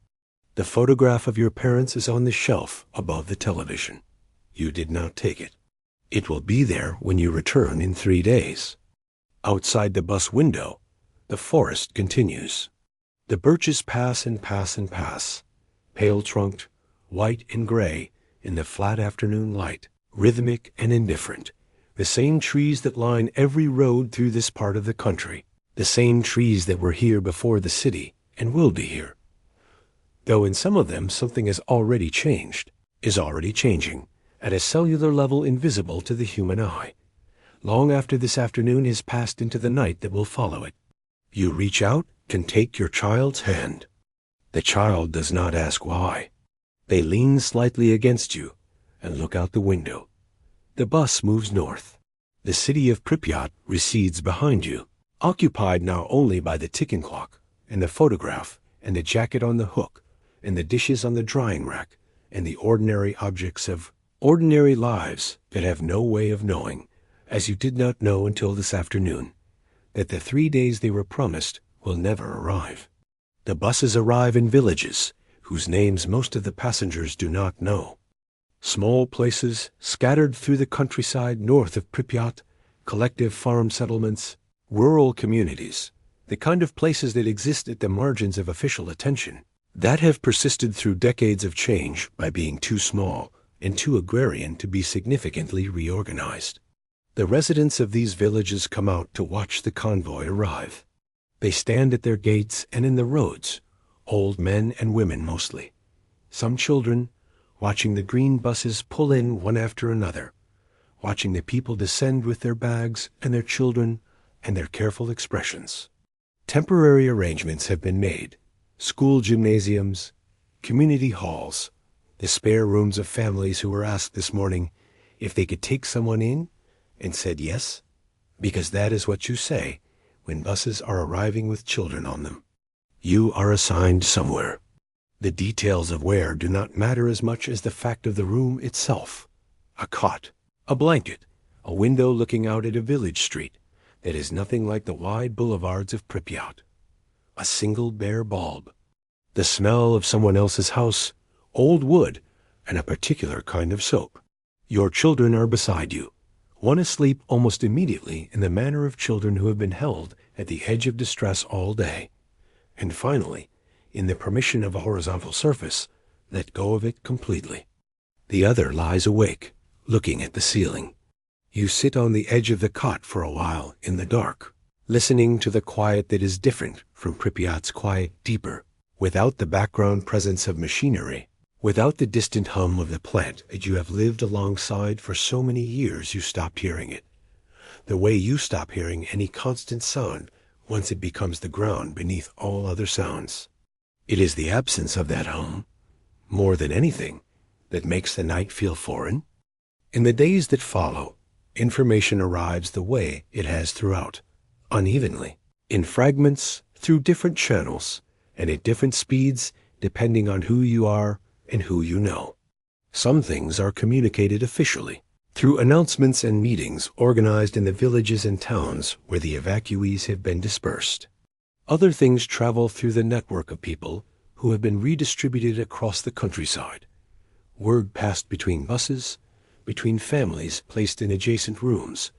A: The photograph of your parents is on the shelf above the television. You did not take it. It will be there when you return in 3 days. Outside the bus window, the forest continues. The birches pass and pass and pass, pale-trunked, white and gray in the flat afternoon light, rhythmic and indifferent. The same trees that line every road through this part of the country, the same trees that were here before the city and will be here. Though in some of them something has already changed, is already changing, at a cellular level invisible to the human eye, long after this afternoon has passed into the night that will follow it. You reach out, can take your child's hand. The child does not ask why. They lean slightly against you and look out the window. The bus moves north. The city of Pripyat recedes behind you, occupied now only by the ticking clock, and the photograph, and the jacket on the hook, and the dishes on the drying rack, and the ordinary objects of ordinary lives that have no way of knowing, as you did not know until this afternoon, that the 3 days they were promised will never arrive. The buses arrive in villages whose names most of the passengers do not know. Small places scattered through the countryside north of Pripyat, collective farm settlements, rural communities, the kind of places that exist at the margins of official attention, that have persisted through decades of change by being too small and too agrarian to be significantly reorganized. The residents of these villages come out to watch the convoy arrive. They stand at their gates and in the roads, old men and women mostly, some children, watching the green buses pull in one after another, watching the people descend with their bags and their children and their careful expressions. Temporary arrangements have been made, school gymnasiums, community halls, the spare rooms of families who were asked this morning if they could take someone in and said yes, because that is what you say when buses are arriving with children on them. You are assigned somewhere. The details of where do not matter as much as the fact of the room itself. A cot, a blanket, a window looking out at a village street that is nothing like the wide boulevards of Pripyat. A single bare bulb. The smell of someone else's house, old wood, and a particular kind of soap. Your children are beside you, one asleep almost immediately in the manner of children who have been held at the edge of distress all day, and finally, in the permission of a horizontal surface, let go of it completely. The other lies awake, looking at the ceiling. You sit on the edge of the cot for a while in the dark, listening to the quiet that is different from Pripyat's quiet deeper, without the background presence of machinery, without the distant hum of the plant that you have lived alongside for so many years you stopped hearing it, the way you stop hearing any constant sound once it becomes the ground beneath all other sounds. It is the absence of that hum, more than anything, that makes the night feel foreign. In the days that follow, information arrives the way it has throughout, unevenly, in fragments through different channels, and at different speeds depending on who you are and who you know. Some things are communicated officially, through announcements and meetings organized in the villages and towns where the evacuees have been dispersed. Other things travel through the network of people who have been redistributed across the countryside. Word passed between buses, between families placed in adjacent rooms,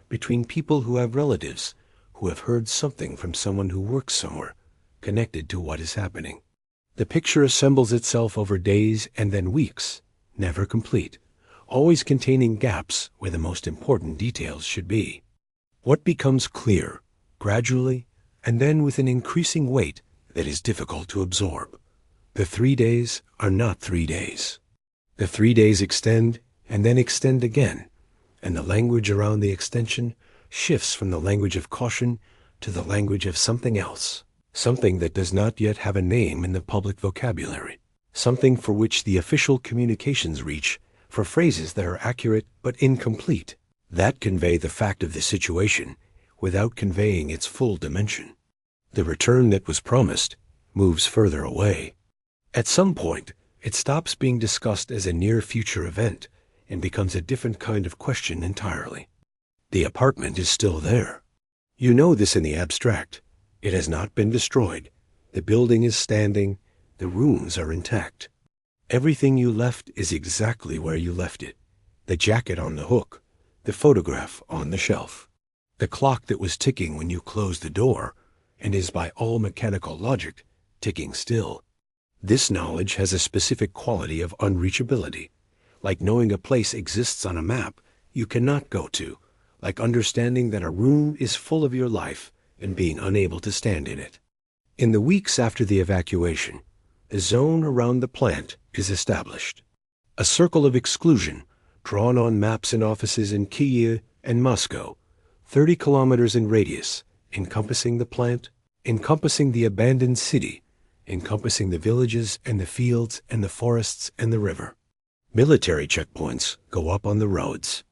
A: between people who have relatives who have heard something from someone who works somewhere, connected to what is happening. The picture assembles itself over days and then weeks, never complete, always containing gaps where the most important details should be. What becomes clear, gradually, and then with an increasing weight that is difficult to absorb. The 3 days are not 3 days. The 3 days extend and then extend again, and the language around the extension shifts from the language of caution to the language of something else, something that does not yet have a name in the public vocabulary, something for which the official communications reach for phrases that are accurate but incomplete, that convey the fact of the situation without conveying its full dimension. The return that was promised moves further away. At some point, it stops being discussed as a near-future event and becomes a different kind of question entirely. The apartment is still there. You know this in the abstract. It has not been destroyed. The building is standing. The rooms are intact. Everything you left is exactly where you left it. The jacket on the hook, the photograph on the shelf, the clock that was ticking when you closed the door and is by all mechanical logic ticking still. This knowledge has a specific quality of unreachability, like knowing a place exists on a map you cannot go to, like understanding that a room is full of your life and being unable to stand in it. In the weeks after the evacuation, the zone around the plant is established. A circle of exclusion drawn on maps in offices in Kyiv and Moscow, 30 kilometers in radius, encompassing the plant, encompassing the abandoned city, encompassing the villages and the fields and the forests and the river. Military checkpoints go up on the roads.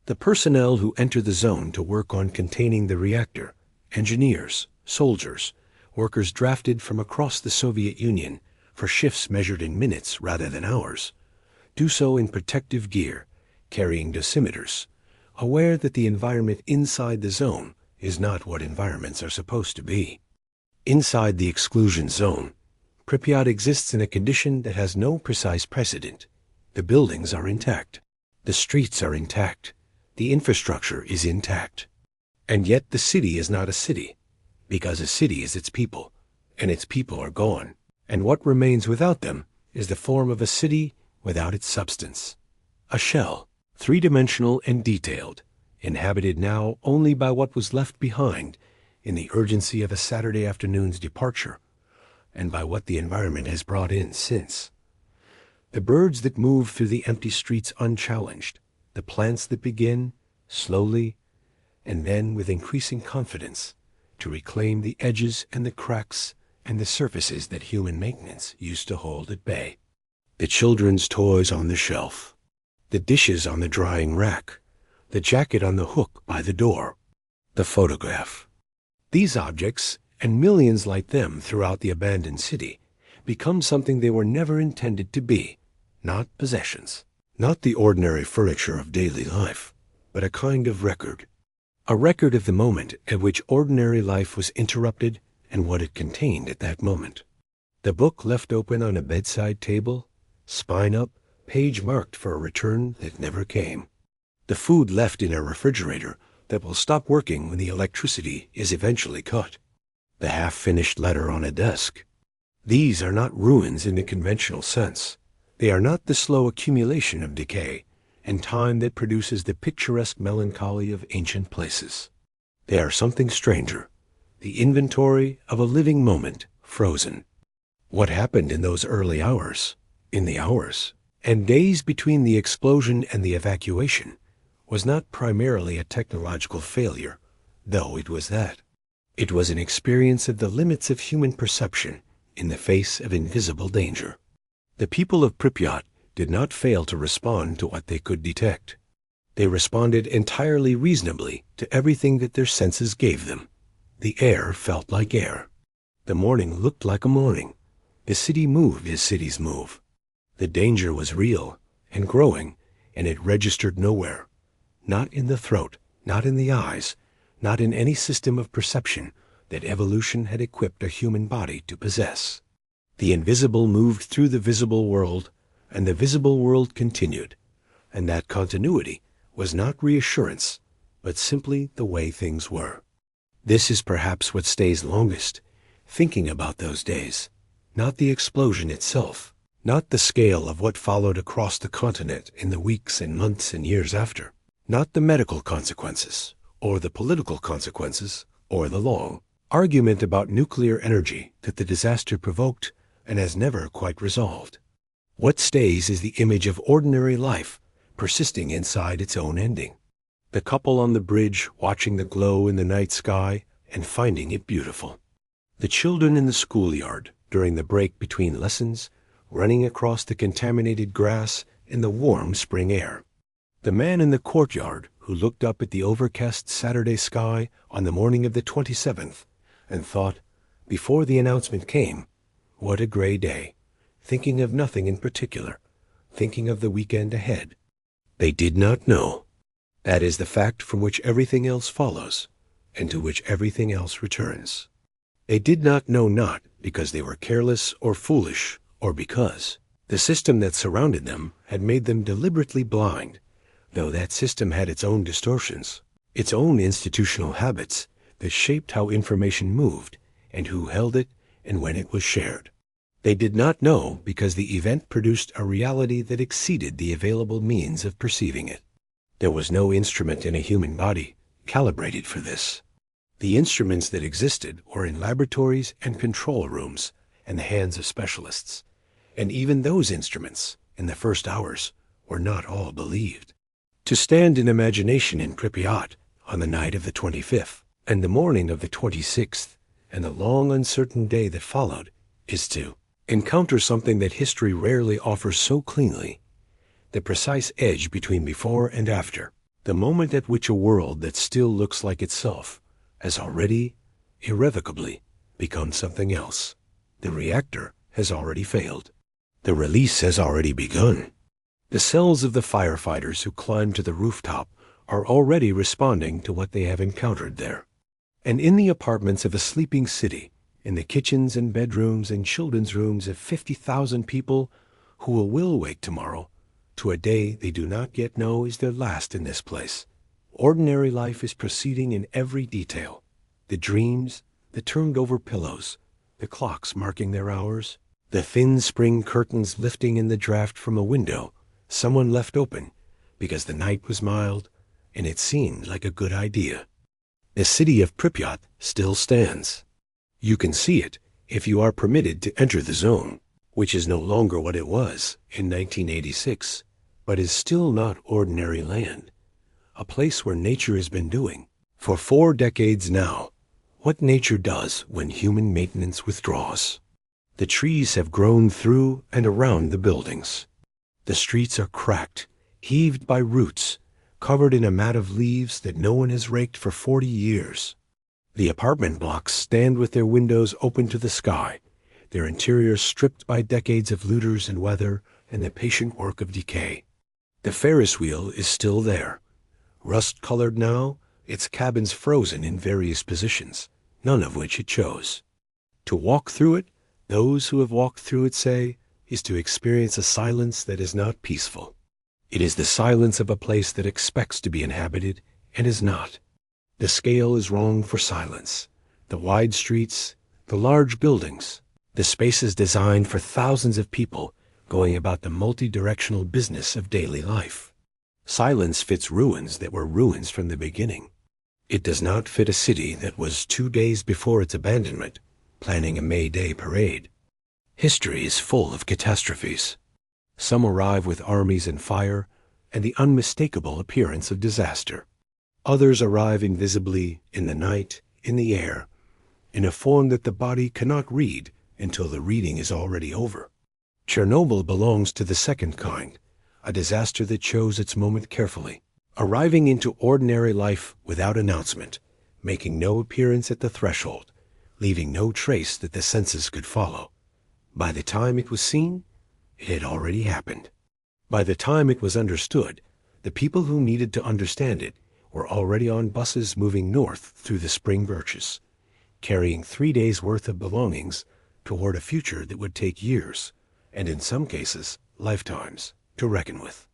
A: The personnel who enter the zone to work on containing the reactor, engineers, soldiers, workers drafted from across the Soviet Union for shifts measured in minutes rather than hours, do so in protective gear, carrying dosimeters, aware that the environment inside the zone is not what environments are supposed to be. Inside the exclusion zone, Pripyat exists in a condition that has no precise precedent. The buildings are intact. The streets are intact. The infrastructure is intact. And yet the city is not a city, because a city is its people, and its people are gone. And what remains without them is the form of a city without its substance. A shell, three-dimensional and detailed, inhabited now only by what was left behind in the urgency of a Saturday afternoon's departure, and by what the environment has brought in since. The birds that move through the empty streets unchallenged, the plants that begin, slowly, and then with increasing confidence, to reclaim the edges and the cracks and the surfaces that human maintenance used to hold at bay. The children's toys on the shelf, the dishes on the drying rack, the jacket on the hook by the door, the photograph. These objects, and millions like them throughout the abandoned city, become something they were never intended to be, not possessions, not the ordinary furniture of daily life, but a kind of record. A record of the moment at which ordinary life was interrupted and what it contained at that moment. The book left open on a bedside table, spine up, page marked for a return that never came. The food left in a refrigerator that will stop working when the electricity is eventually cut. The half-finished letter on a desk. These are not ruins in the conventional sense. They are not the slow accumulation of decay and time that produces the picturesque melancholy of ancient places. They are something stranger, the inventory of a living moment frozen. What happened in those early hours, in the hours, and days between the explosion and the evacuation, was not primarily a technological failure, though it was that. It was an experience of the limits of human perception in the face of invisible danger. The people of Pripyat did not fail to respond to what they could detect. They responded entirely reasonably to everything that their senses gave them. The air felt like air. The morning looked like a morning. The city moved as cities move. The danger was real and growing, and it registered nowhere. Not in the throat, not in the eyes, not in any system of perception that evolution had equipped a human body to possess. The invisible moved through the visible world, and the visible world continued, and that continuity was not reassurance, but simply the way things were. This is perhaps what stays longest, thinking about those days, not the explosion itself, not the scale of what followed across the continent in the weeks and months and years after, not the medical consequences, or the political consequences, or the long argument about nuclear energy that the disaster provoked and has never quite resolved. What stays is the image of ordinary life persisting inside its own ending. The couple on the bridge watching the glow in the night sky and finding it beautiful. The children in the schoolyard during the break between lessons, running across the contaminated grass in the warm spring air. The man in the courtyard who looked up at the overcast Saturday sky on the morning of the 27th and thought, before the announcement came, what a gray day, thinking of nothing in particular, thinking of the weekend ahead. They did not know. That is the fact from which everything else follows, and to which everything else returns. They did not know, not because they were careless or foolish, or because the system that surrounded them had made them deliberately blind, though that system had its own distortions, its own institutional habits that shaped how information moved and who held it and when it was shared. They did not know because the event produced a reality that exceeded the available means of perceiving it. There was no instrument in a human body calibrated for this. The instruments that existed were in laboratories and control rooms in the hands of specialists, and even those instruments, in the first hours, were not all believed. To stand in imagination in Pripyat on the night of the 25th and the morning of the 26th and the long uncertain day that followed is to encounter something that history rarely offers so cleanly, the precise edge between before and after, the moment at which a world that still looks like itself has already, irrevocably, become something else. The reactor has already failed. The release has already begun. The cells of the firefighters who climbed to the rooftop are already responding to what they have encountered there. And in the apartments of a sleeping city, in the kitchens and bedrooms and children's rooms of 50,000 people who will wake tomorrow to a day they do not yet know is their last in this place, ordinary life is proceeding in every detail. The dreams, the turned-over pillows, the clocks marking their hours, the thin spring curtains lifting in the draft from a window someone left open because the night was mild and it seemed like a good idea. The city of Pripyat still stands. You can see it if you are permitted to enter the zone, which is no longer what it was in 1986, but is still not ordinary land, a place where nature has been doing, for 4 decades now, what nature does when human maintenance withdraws. The trees have grown through and around the buildings. The streets are cracked, heaved by roots, covered in a mat of leaves that no one has raked for 40 years. The apartment blocks stand with their windows open to the sky, their interiors stripped by decades of looters and weather and the patient work of decay. The Ferris wheel is still there, rust-colored now, its cabins frozen in various positions, none of which it chose. To walk through it, those who have walked through it say, is to experience a silence that is not peaceful. It is the silence of a place that expects to be inhabited and is not. The scale is wrong for silence. The wide streets, the large buildings, the spaces designed for thousands of people going about the multi-directional business of daily life. Silence fits ruins that were ruins from the beginning. It does not fit a city that was 2 days before its abandonment, planning a May Day parade. History is full of catastrophes. Some arrive with armies and fire and the unmistakable appearance of disaster. Others arrive invisibly, in the night, in the air, in a form that the body cannot read until the reading is already over. Chernobyl belongs to the second kind, a disaster that chose its moment carefully, arriving into ordinary life without announcement, making no appearance at the threshold, leaving no trace that the senses could follow. By the time it was seen, it had already happened. By the time it was understood, the people who needed to understand it were already on buses moving north through the spring birches, carrying 3 days' worth of belongings toward a future that would take years, and in some cases, lifetimes, to reckon with.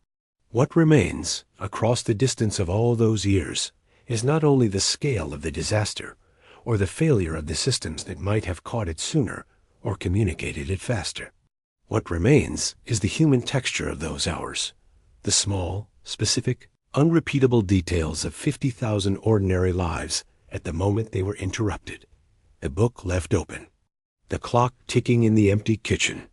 A: What remains, across the distance of all those years, is not only the scale of the disaster, or the failure of the systems that might have caught it sooner or communicated it faster. What remains is the human texture of those hours, the small, specific, unrepeatable details of 50,000 ordinary lives at the moment they were interrupted, the book left open, the clock ticking in the empty kitchen,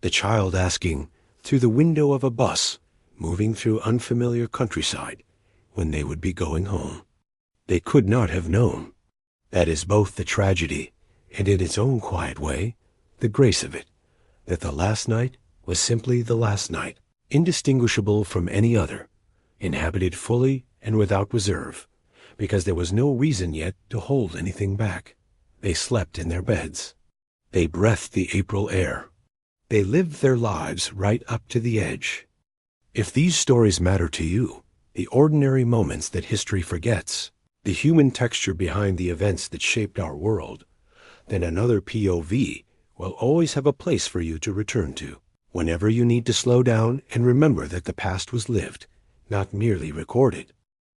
A: the child asking, through the window of a bus, moving through unfamiliar countryside, when they would be going home. They could not have known. That is both the tragedy and, in its own quiet way, the grace of it, that the last night was simply the last night, indistinguishable from any other, inhabited fully and without reserve, because there was no reason yet to hold anything back. They slept in their beds. They breathed the April air. They lived their lives right up to the edge. If these stories matter to you, the ordinary moments that history forgets, the human texture behind the events that shaped our world, then another POV will always have a place for you to return to, whenever you need to slow down and remember that the past was lived, not merely recorded.